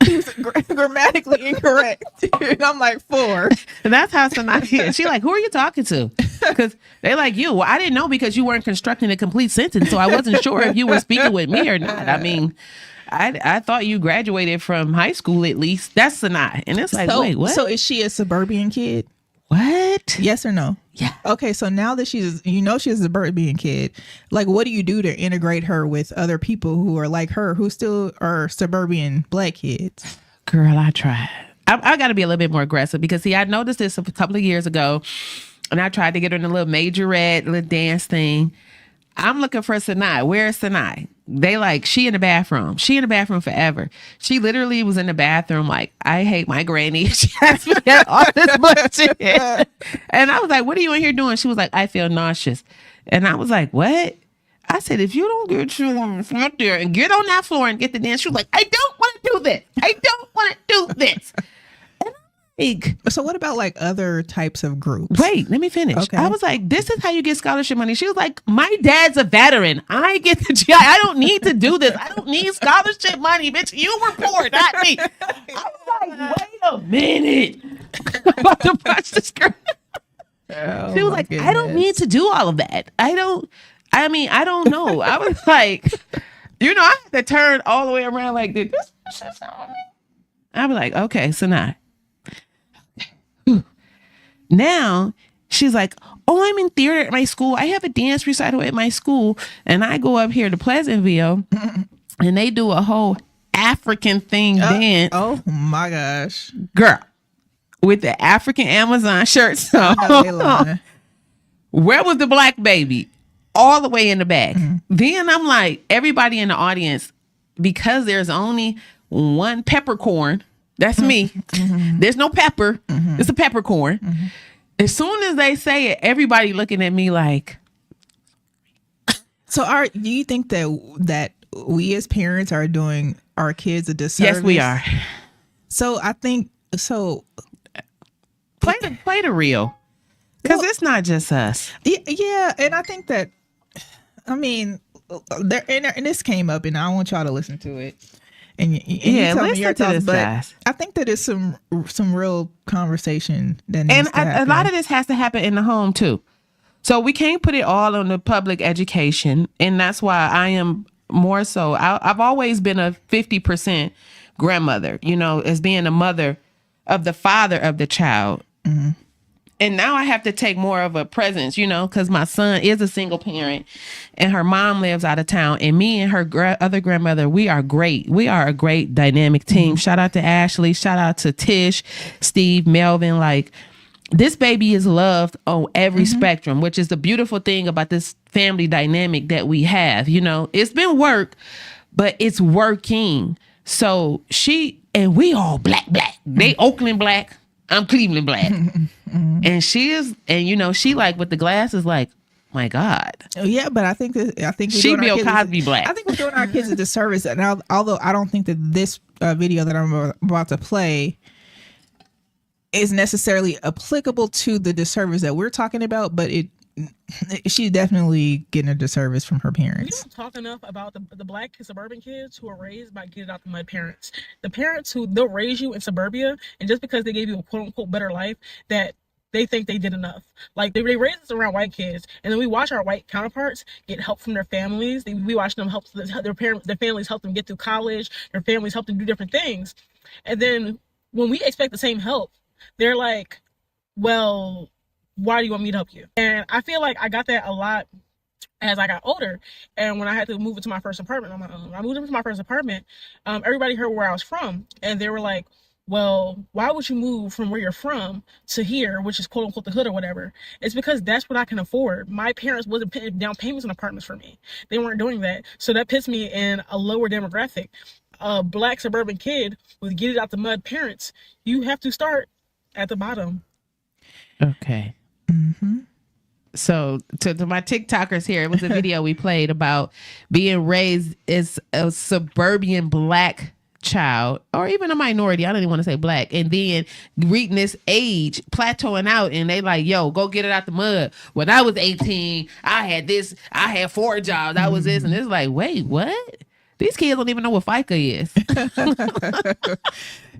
[SPEAKER 4] he was grammatically incorrect. And I'm like 4.
[SPEAKER 5] And that's how Sanaa is. She like, who are you talking to? Because they like you. Well, I didn't know because you weren't constructing a complete sentence, so I wasn't sure if you were speaking with me or not. I mean, I thought you graduated from high school at least. That's Sanaa. And it's like, wait, what?
[SPEAKER 4] So is she a suburban kid?
[SPEAKER 5] What?
[SPEAKER 4] Yes or no?
[SPEAKER 5] Yeah.
[SPEAKER 4] Okay, so now that she's a suburban kid, like, what do you do to integrate her with other people who are like her, who still are suburban black kids?
[SPEAKER 5] Girl, I tried. I got to be a little bit more aggressive because, see, I noticed this a couple of years ago, and I tried to get her in a little majorette, little dance thing. I'm looking for Sanaa. Where's Sanaa? They like, she in the bathroom. She in the bathroom forever. She literally was in the bathroom like, I hate my granny. She asked me all this bullshit. And I was like, what are you in here doing? She was like, I feel nauseous. And I was like, what? I said, if you don't get your ass out there and get on that floor and get the dance, she was like, I don't want to do this. I don't want to do this.
[SPEAKER 4] So what about like other types of groups?
[SPEAKER 5] Wait, let me finish.
[SPEAKER 4] Okay.
[SPEAKER 5] I was like, this is how you get scholarship money. She was like, my dad's a veteran. I get the GI. I don't need to do this. I don't need scholarship money, bitch. You were poor, not me. I was like, wait a minute. I'm about to punch this girl.
[SPEAKER 4] Oh,
[SPEAKER 5] She was like, I don't need to do all of that. I don't know. I was like, I had to turn all the way around like this. I was like, okay, Sanaa. Now she's like, oh, I'm in theater at my school. I have a dance recital at my school. And I go up here to Pleasantville and they do a whole African thing dance.
[SPEAKER 4] Oh my gosh.
[SPEAKER 5] Girl, with the African Amazon shirts on. Where was the black baby? All the way in the back. Then I'm like, everybody in the audience, because there's only one peppercorn. That's me. There's no pepper. It's a peppercorn. As soon as they say it, everybody looking at me like.
[SPEAKER 4] So do you think that we as parents are doing our kids a disservice?
[SPEAKER 5] Yes, we are.
[SPEAKER 4] So I think so.
[SPEAKER 5] Play the real, because it's not just us.
[SPEAKER 4] Yeah, and I think that, I mean, and this came up, and I want y'all to listen to it. And you tell me your thoughts, but guys. I think that it's some real conversation that needs to happen.
[SPEAKER 5] A lot of this has to happen in the home too. So we can't put it all on the public education, and that's why I am more so. I've always been a 50% grandmother, as being a mother of the father of the child. And now I have to take more of a presence, because my son is a single parent and her mom lives out of town. And me and her other grandmother, we are great. We are a great dynamic team. Shout out to Ashley. Shout out to Tish, Steve, Melvin. Like, this baby is loved on every spectrum, which is the beautiful thing about this family dynamic that we have. It's been work, but it's working. So and we all black. They Oakland black. I'm Cleveland black. And she is, and she like with the glasses, like, my God.
[SPEAKER 4] Yeah, but I think
[SPEAKER 5] she Bill Cosby black.
[SPEAKER 4] I think we're doing our kids a disservice. And although I don't think that this video that I'm about to play is necessarily applicable to the disservice that we're talking about, but she's definitely getting a disservice from her parents.
[SPEAKER 7] We don't talk enough about the black suburban kids who are raised by get it out the mud parents. The parents who they'll raise you in suburbia, and just because they gave you a quote unquote better life, that they think they did enough. Like, they raise us around white kids, and then we watch our white counterparts get help from their families. We watch them help their families help them get through college. Their families help them do different things, and then when we expect the same help, they're like, well, why do you want me to help you? And I feel like I got that a lot as I got older. And when I had to move into my first apartment on my own, I moved into my first apartment, everybody heard where I was from. And they were like, well, why would you move from where you're from to here, which is quote unquote the hood or whatever? It's because that's what I can afford. My parents wasn't paying down payments on apartments for me. They weren't doing that. So that puts me in a lower demographic. A black suburban kid with get it out the mud parents, you have to start at the bottom.
[SPEAKER 5] Okay. So to my TikTokers here, it was a video we played about being raised as a suburban black child, or even a minority. I don't even want to say black. And then reaching this age, plateauing out, and they like, yo, go get it out the mud. When I was 18, I had this, I had 4 jobs, I was this, and it's like, wait, what? These kids don't even know what FICA is.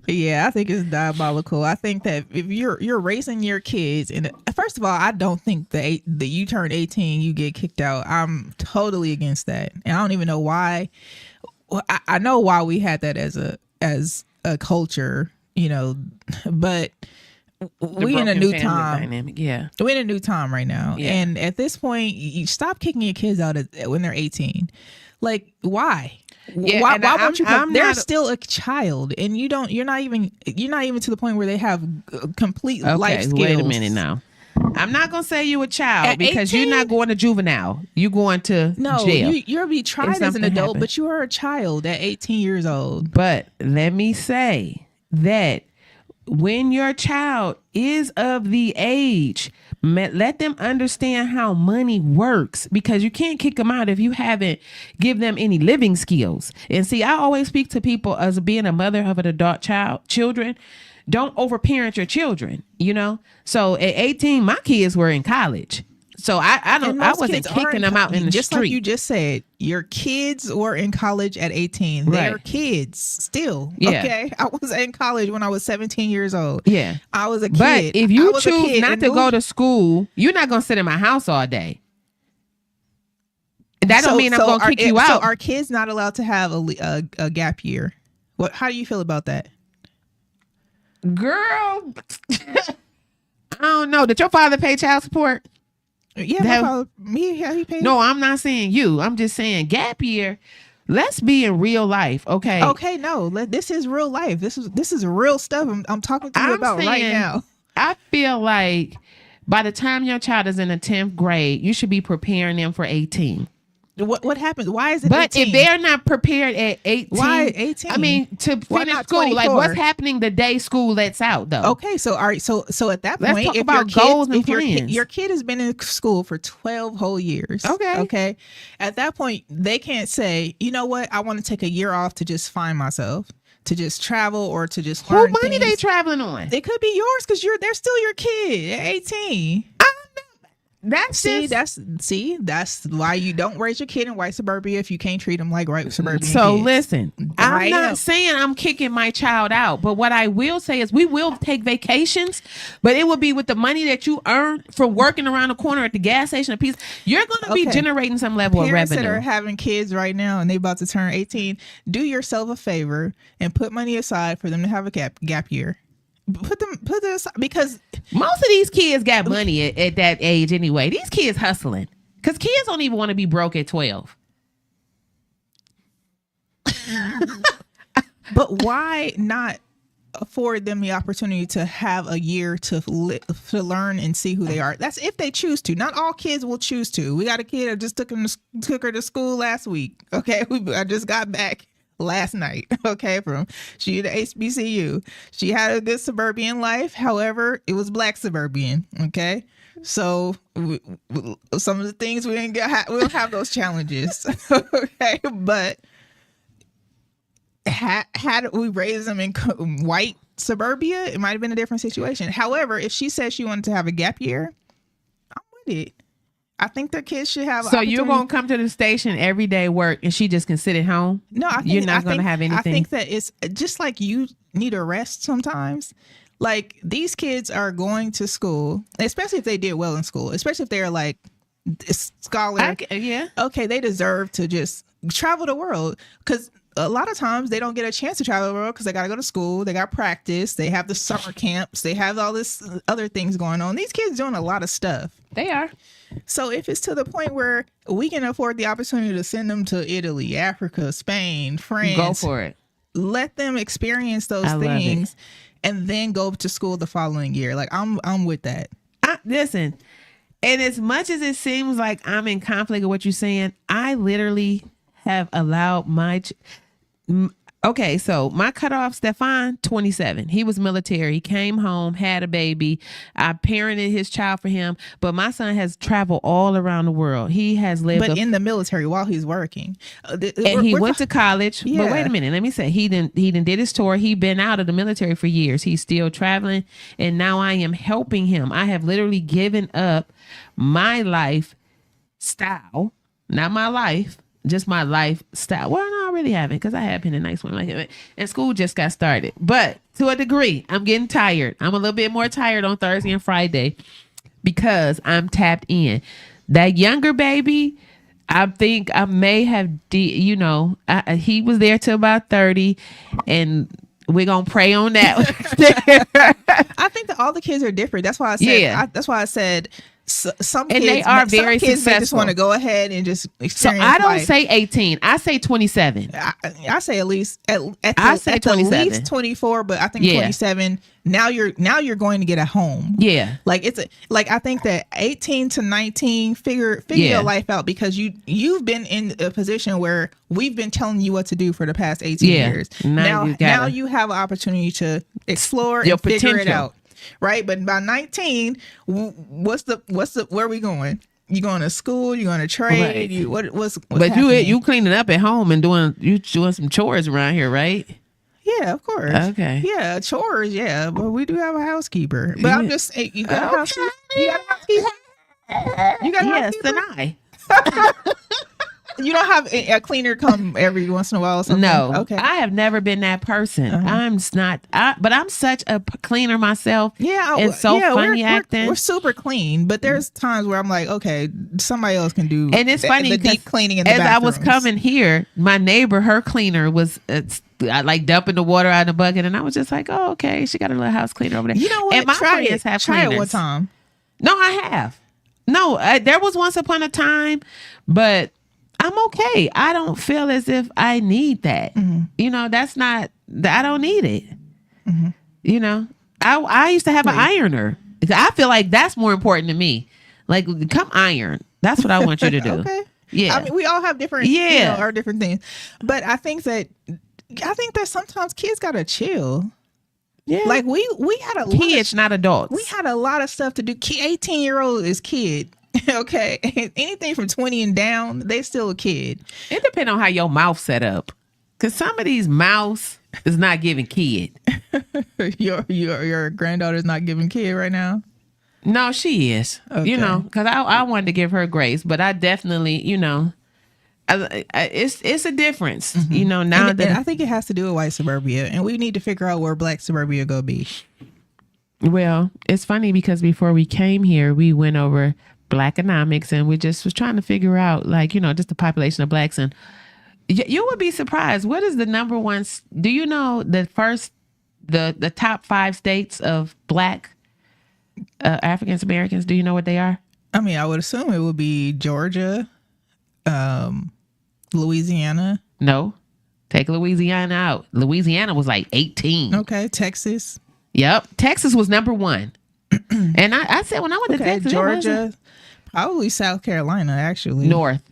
[SPEAKER 4] Yeah, I think it's diabolical. I think that if you're raising your kids, and first of all, I don't think that you turn 18, you get kicked out. I'm totally against that, and I don't even know why. Well, I know why we had that as a culture, but we in a new time.
[SPEAKER 5] Dynamic, yeah,
[SPEAKER 4] we're in a new time right now, and at this point, you stop kicking your kids out when they're 18. Like, why?
[SPEAKER 5] Yeah,
[SPEAKER 4] why won't you? They're still a child, and you're not even to the point where they have complete life skills.
[SPEAKER 5] Wait a minute now. I'm not gonna say you a child because you're not going to juvenile. You're going to jail.
[SPEAKER 4] You'll be tried as an adult, but you are a child at 18 years old.
[SPEAKER 5] But let me say that when your child is of the age, let them understand how money works, because you can't kick them out if you haven't give them any living skills. And see, I always speak to people as being a mother of an adult children. Don't overparent your children, So at 18, my kids were in college. So I wasn't kicking them out in the
[SPEAKER 4] just
[SPEAKER 5] street.
[SPEAKER 4] Like you just said, your kids were in college at 18.
[SPEAKER 5] Right.
[SPEAKER 4] They're kids still.
[SPEAKER 5] Yeah.
[SPEAKER 4] Okay. I was in college when I was 17 years old.
[SPEAKER 5] Yeah.
[SPEAKER 4] I was a kid.
[SPEAKER 5] But if you choose not to go to school, you're not going to sit in my house all day. That don't mean I'm going to kick you out.
[SPEAKER 4] So are kids not allowed to have a gap year? How do you feel about that?
[SPEAKER 5] Girl, I don't know. Did your father pay child support?
[SPEAKER 4] Yeah, my father, he paid.
[SPEAKER 5] No, I'm not saying you. I'm just saying gap year. Let's be in real life, okay?
[SPEAKER 4] Okay, no. This is real life. This is real stuff I'm talking to you about right now.
[SPEAKER 5] I feel like by the time your child is in the 10th grade, you should be preparing them for 18.
[SPEAKER 4] what happens? Why is it?
[SPEAKER 5] But
[SPEAKER 4] 18?
[SPEAKER 5] if they're not prepared at 18,
[SPEAKER 4] why 18?
[SPEAKER 5] I mean, to
[SPEAKER 4] Why
[SPEAKER 5] finish
[SPEAKER 4] not
[SPEAKER 5] school, like
[SPEAKER 4] 24?
[SPEAKER 5] what's happening the day school lets out, though?
[SPEAKER 4] Okay, so all right, so at that
[SPEAKER 5] Let's
[SPEAKER 4] point,
[SPEAKER 5] talk
[SPEAKER 4] if
[SPEAKER 5] about
[SPEAKER 4] your
[SPEAKER 5] goals
[SPEAKER 4] kid,
[SPEAKER 5] and
[SPEAKER 4] if your kid,
[SPEAKER 5] plans.
[SPEAKER 4] your kid has been in school for 12 whole years, okay, at that point they can't say, you know what, I want to take a year off to just find myself, to just travel, or to just
[SPEAKER 5] Who
[SPEAKER 4] learn
[SPEAKER 5] money
[SPEAKER 4] things.
[SPEAKER 5] they traveling on?
[SPEAKER 4] It could be yours because they're still your kid at 18.
[SPEAKER 5] That's
[SPEAKER 4] That's why you don't raise your kid in white suburbia if you can't treat them like white suburban
[SPEAKER 5] So
[SPEAKER 4] kids.
[SPEAKER 5] listen, I'm
[SPEAKER 4] Right
[SPEAKER 5] not
[SPEAKER 4] up.
[SPEAKER 5] saying I'm kicking my child out, but what I will say is we will take vacations, but it will be with the money that you earn from working around the corner at the gas station a piece. You're going to be
[SPEAKER 4] Okay.
[SPEAKER 5] generating some level
[SPEAKER 4] Parents
[SPEAKER 5] of
[SPEAKER 4] that
[SPEAKER 5] revenue.
[SPEAKER 4] are having kids right now and they about to turn 18, do yourself a favor and put money aside for them to have a gap year. Put them aside, because
[SPEAKER 5] Most of these kids got money at that age anyway. These kids hustling because kids don't even want to be broke at 12.
[SPEAKER 4] but why not afford them the opportunity to have a year to learn and see who they are? That's if they choose to. Not all kids will choose to. We got a kid that just took her to school last week. Okay, I just got back last night, okay, she at HBCU. She had a good suburban life. However, it was black suburban, okay? So some of the things we don't have those challenges, okay? But had we raised them in white suburbia, it might have been a different situation. However, if she said she wanted to have a gap year, I'm with it. I think their kids should have.
[SPEAKER 5] So you're going to come to the station every day, work, and she just can sit at home?
[SPEAKER 4] No, I think
[SPEAKER 5] you're not going to have anything.
[SPEAKER 4] I think that it's just like you need a rest sometimes. Like these kids are going to school, especially if they did well in school, especially if they're like scholar.
[SPEAKER 5] Yeah.
[SPEAKER 4] Okay, they deserve to just travel the world because a lot of times they don't get a chance to travel the world because they got to go to school, they got practice, they have the summer camps, they have all this other things going on. These kids doing a lot of stuff.
[SPEAKER 5] They are.
[SPEAKER 4] So if it's to the point where we can afford the opportunity to send them to Italy, Africa, Spain, France,
[SPEAKER 5] Go for it.
[SPEAKER 4] Let them experience those things and then go to school the following year. Like I'm with that.
[SPEAKER 5] Listen, and as much as it seems like I'm in conflict with what you're saying, I literally have allowed okay, so my cutoff, Stefan, 27. He was military. He came home, had a baby. I parented his child for him. But my son has traveled all around the world. He has lived.
[SPEAKER 4] But in the military while he's working.
[SPEAKER 5] And he went to college.
[SPEAKER 4] Yeah.
[SPEAKER 5] But wait a minute. Let me say, he didn't did his tour. He been out of the military for years. He's still traveling. And now I am helping him. I have literally given up my lifestyle, not my life, just my lifestyle. Well, no, I really haven't, because I have been a nice one like him. And school just got started. But to a degree, I'm getting tired. I'm a little bit more tired on Thursday and Friday because I'm tapped in. That younger baby, I think I may have, he was there till about 30, and we're going to pray on that.
[SPEAKER 4] I think that all the kids are different. That's why I said,
[SPEAKER 5] Yeah.
[SPEAKER 4] that's why I said, some
[SPEAKER 5] And
[SPEAKER 4] kids,
[SPEAKER 5] they are
[SPEAKER 4] some
[SPEAKER 5] very
[SPEAKER 4] kids may just
[SPEAKER 5] successful.
[SPEAKER 4] want to go ahead and just
[SPEAKER 5] So
[SPEAKER 4] experience
[SPEAKER 5] I don't
[SPEAKER 4] life.
[SPEAKER 5] say 18. I say 27.
[SPEAKER 4] I say at least at
[SPEAKER 5] say
[SPEAKER 4] the
[SPEAKER 5] 27.
[SPEAKER 4] least 24, but I think
[SPEAKER 5] Yeah.
[SPEAKER 4] 27. Now you're going to get a home.
[SPEAKER 5] Yeah.
[SPEAKER 4] Like I think that 18 to 19 figure
[SPEAKER 5] Yeah.
[SPEAKER 4] your life out, because you've been in a position where we've been telling you what to do for the past 18
[SPEAKER 5] Yeah.
[SPEAKER 4] years.
[SPEAKER 5] Now you gotta-
[SPEAKER 4] Now you have an opportunity to explore
[SPEAKER 5] Your
[SPEAKER 4] and figure it
[SPEAKER 5] potential.
[SPEAKER 4] out. Right, but by 19, what's the where are we going? You going to school? You going to trade?
[SPEAKER 5] Right.
[SPEAKER 4] What's
[SPEAKER 5] But
[SPEAKER 4] happening?
[SPEAKER 5] you cleaning up at home and doing some chores around here, right?
[SPEAKER 4] Yeah, of course.
[SPEAKER 5] Okay.
[SPEAKER 4] Yeah, chores. Yeah, but we do have a housekeeper. But I'm just you got a housekeeper. You got a housekeeper. You got a
[SPEAKER 5] Yes,
[SPEAKER 4] housekeeper.
[SPEAKER 5] and I.
[SPEAKER 4] You don't have a cleaner come every once in a while or something?
[SPEAKER 5] No.
[SPEAKER 4] Okay.
[SPEAKER 5] I have never been that person. I'm not. But I'm such a cleaner myself.
[SPEAKER 4] Yeah,
[SPEAKER 5] and so funny acting.
[SPEAKER 4] We're super clean, but there's times where I'm like, okay, somebody else can do.
[SPEAKER 5] And it's funny
[SPEAKER 4] the
[SPEAKER 5] 'cause
[SPEAKER 4] deep cleaning in the
[SPEAKER 5] as I was
[SPEAKER 4] bathrooms.
[SPEAKER 5] coming here, my neighbor, her cleaner was like dumping the water out of the bucket, and I was just like, oh, okay, she got a little house cleaner over there.
[SPEAKER 4] You know what?
[SPEAKER 5] And my
[SPEAKER 4] Try
[SPEAKER 5] friends
[SPEAKER 4] it.
[SPEAKER 5] have
[SPEAKER 4] Try
[SPEAKER 5] cleaners.
[SPEAKER 4] it one time.
[SPEAKER 5] No, I have. No, there was once upon a time, but I'm okay. I don't feel as if I need that.
[SPEAKER 4] Mm-hmm.
[SPEAKER 5] That's not. I don't need it. Mm-hmm. I used to have an ironer. I feel like that's more important to me. Like, come iron. That's what I want you to do.
[SPEAKER 4] Okay.
[SPEAKER 5] Yeah.
[SPEAKER 4] I mean, we all have different, our different things. But I think that sometimes kids gotta chill. Yeah. Like we had a
[SPEAKER 5] kids, not adults.
[SPEAKER 4] We had a lot of stuff to do. 18-year-old is kid. Okay. Anything from 20 and down, they still a kid.
[SPEAKER 5] It depends on how your mouth set up. Cause some of these mouths is not giving kid.
[SPEAKER 4] Your granddaughter's not giving kid right now?
[SPEAKER 5] No, she is. Okay. Because I wanted to give her grace, but I definitely, it's a difference.
[SPEAKER 4] Mm-hmm.
[SPEAKER 5] Now
[SPEAKER 4] and I think it has to do with white suburbia, and we need to figure out where black suburbia go be.
[SPEAKER 5] Well, it's funny because before we came here, we went over Blackonomics, and we just was trying to figure out, just the population of blacks, and you would be surprised. What is the number one? Do you know the top 5 states of black African Americans? Do you know what they are?
[SPEAKER 4] I mean, I would assume it would be Georgia, Louisiana.
[SPEAKER 5] No, take Louisiana out. Louisiana was like 18.
[SPEAKER 4] Okay, Texas.
[SPEAKER 5] Yep, Texas was number 1. And I said when I went to Texas,
[SPEAKER 4] Georgia, probably South Carolina, actually.
[SPEAKER 5] North.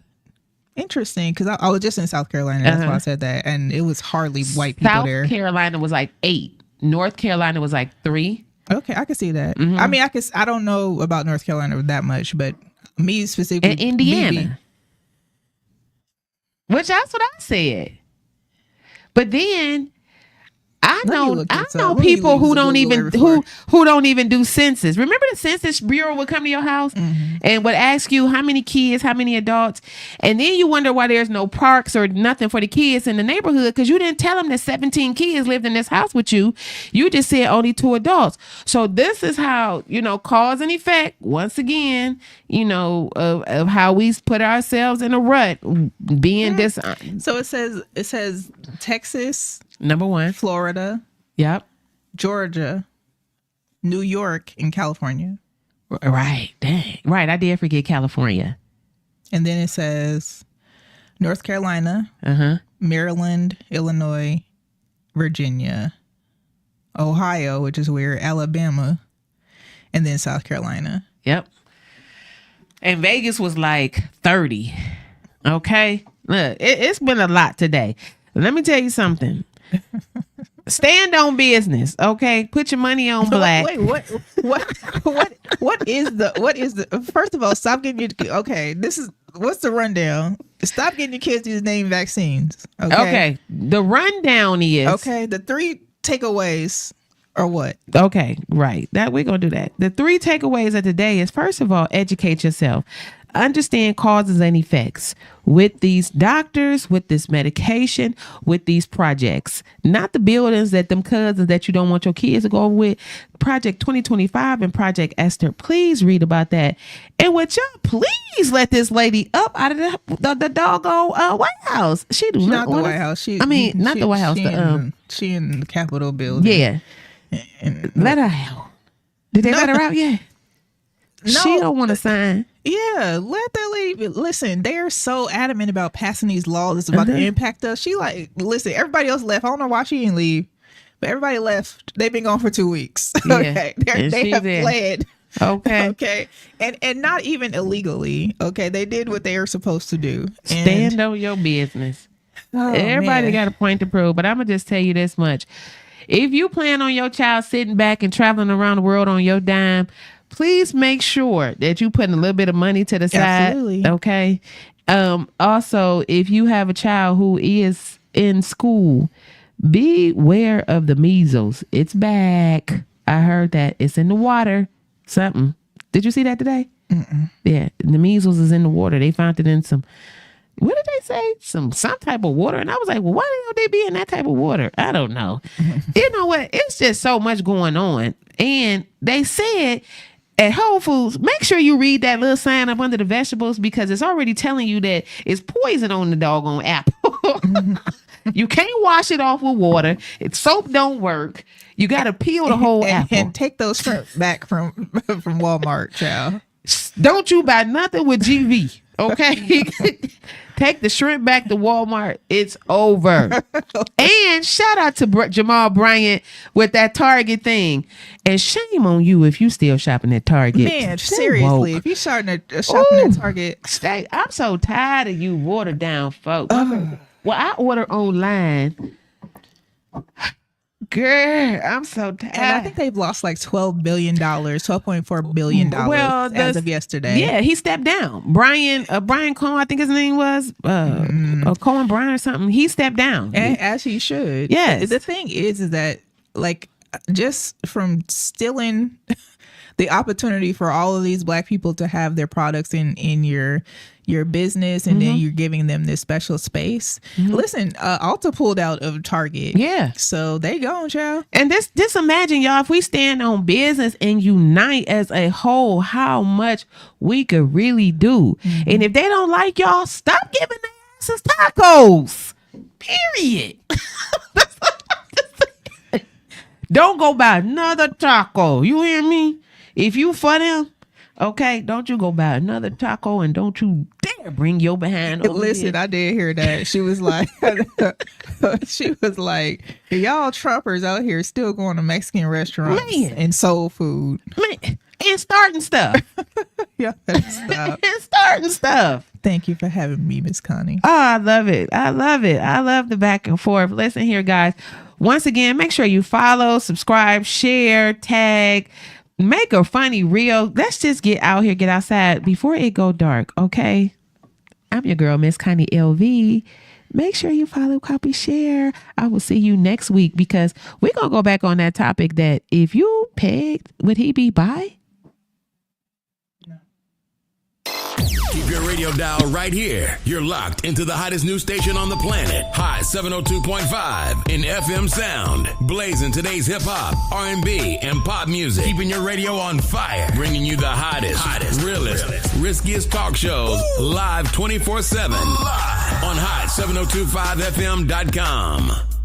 [SPEAKER 4] Interesting, because I was just in South Carolina. That's why I said that, and it was hardly white people there.
[SPEAKER 5] South Carolina was like 8. North Carolina was like 3.
[SPEAKER 4] Okay, I can see that. Mm-hmm. I mean, I don't know about North Carolina that much, but me specifically,
[SPEAKER 5] and Indiana, which that's what I said. But then I know people who don't even do census. Remember the Census Bureau would come to your house and would ask you how many kids, how many adults, and then you wonder why there's no parks or nothing for the kids in the neighborhood because you didn't tell them that 17 kids lived in this house with you. You just said only 2 adults. So this is how, cause and effect, once again, of how we put ourselves in a rut being this.
[SPEAKER 4] So it says Texas,
[SPEAKER 5] number 1,
[SPEAKER 4] Florida,
[SPEAKER 5] yep,
[SPEAKER 4] Georgia, New York, and California.
[SPEAKER 5] Right, dang, right. I did forget California.
[SPEAKER 4] And then it says North Carolina, Maryland, Illinois, Virginia, Ohio, which is weird, Alabama, and then South Carolina.
[SPEAKER 5] Yep. And Vegas was like 30. Okay, look, it's been a lot today. Let me tell you something. Stand on business, okay? Put your money on black.
[SPEAKER 4] Wait, what is the first of all, stop getting your what's the rundown? Stop getting your kids these named vaccines.
[SPEAKER 5] Okay. The rundown is
[SPEAKER 4] the 3 takeaways are what?
[SPEAKER 5] Okay, right. That we're gonna do that. The 3 takeaways of today is, first of all, educate yourself. Understand causes and effects with these doctors, with this medication, with these projects. Not the buildings that them cousins that you don't want your kids to go with. Project 2025 and Project Esther. Please read about that. And would y'all please let this lady up out of the doggone White House. She do
[SPEAKER 4] not the White House.
[SPEAKER 5] Not the White House.
[SPEAKER 4] She in the Capitol building.
[SPEAKER 5] Yeah. And let her out. Did they let her out yet? No. She don't want to sign.
[SPEAKER 4] Yeah, let that lady listen. They're so adamant about passing these laws that's about to impact us. She listen, everybody else left. I don't know why she didn't leave, but everybody left. They've been gone for 2 weeks. Okay. They have fled. Okay. And not even illegally. Okay. They did what they were supposed to do.
[SPEAKER 5] Stand on your business. Everybody got a point to prove, but I'm going to just tell you this much. If you plan on your child sitting back and traveling around the world on your dime, please make sure that you putting a little bit of money to the side.
[SPEAKER 4] Absolutely.
[SPEAKER 5] Okay. Also, if you have a child who is in school, beware of the measles. It's back. I heard that it's in the water. Something. Did you see that today?
[SPEAKER 4] Mm-mm.
[SPEAKER 5] Yeah. The measles is in the water. They found it in some, what did they say? Some type of water. And I was like, well, why the hell they be in that type of water? I don't know. You know what? It's just so much going on. And they said at Whole Foods, make sure you read that little sign up under the vegetables because it's already telling you that it's poison on the doggone apple. You can't wash it off with water. Soap don't work. You got to peel the whole apple.
[SPEAKER 4] And take those shrimp back from Walmart, child.
[SPEAKER 5] Don't you buy nothing with GV, okay? Take the shrimp back to Walmart. It's over. And shout out to Jamal Bryant with that Target thing. And shame on you if you still shopping at Target.
[SPEAKER 4] Man, seriously, if you shopping at Target.
[SPEAKER 5] I'm so tired of you watered down folks. Well, I order online. Girl, I'm so tired.
[SPEAKER 4] And I think they've lost like $12 billion, $12.4 billion as of yesterday.
[SPEAKER 5] Yeah, he stepped down. Brian Cohen, I think his name was, Cohen Brian or something. He stepped down.
[SPEAKER 4] As he should.
[SPEAKER 5] Yes.
[SPEAKER 4] The thing is that, like, just from stealing the opportunity for all of these Black people to have their products in your business, and then you're giving them this special space. Listen, Ulta pulled out of Target.
[SPEAKER 5] Yeah.
[SPEAKER 4] So they gone, child.
[SPEAKER 5] And just imagine, y'all, if we stand on business and unite as a whole, how much we could really do. And if they don't like y'all, stop giving their asses tacos. Period. Don't go buy another taco. You hear me? If you for them, okay, don't you go buy another taco, and don't you dare bring your behind over
[SPEAKER 4] Listen,
[SPEAKER 5] here.
[SPEAKER 4] I did hear that. She was like, y'all Trumpers out here still going to Mexican restaurants and soul food.
[SPEAKER 5] Man, and starting stuff.
[SPEAKER 4] Yeah, stop.
[SPEAKER 5] And starting stuff.
[SPEAKER 4] Thank you for having me, Miss Connie.
[SPEAKER 5] Oh, I love it. I love it. I love the back and forth. Listen here, guys. Once again, make sure you follow, subscribe, share, tag, make a funny reel. Let's just get out here, get outside before it go dark, okay? I'm your girl, Miss Connie LV. Make sure you follow, copy, share. I will see you next week, because we're going to go back on that topic that if you pegged, would he be bi?
[SPEAKER 1] Keep your radio dial right here. You're locked into the hottest news station on the planet. High 702.5 in FM sound. Blazing today's hip hop, R&B, and pop music. Keeping your radio on fire. Bringing you the hottest, realest, riskiest talk shows live 24/7 on high 702.5fm.com.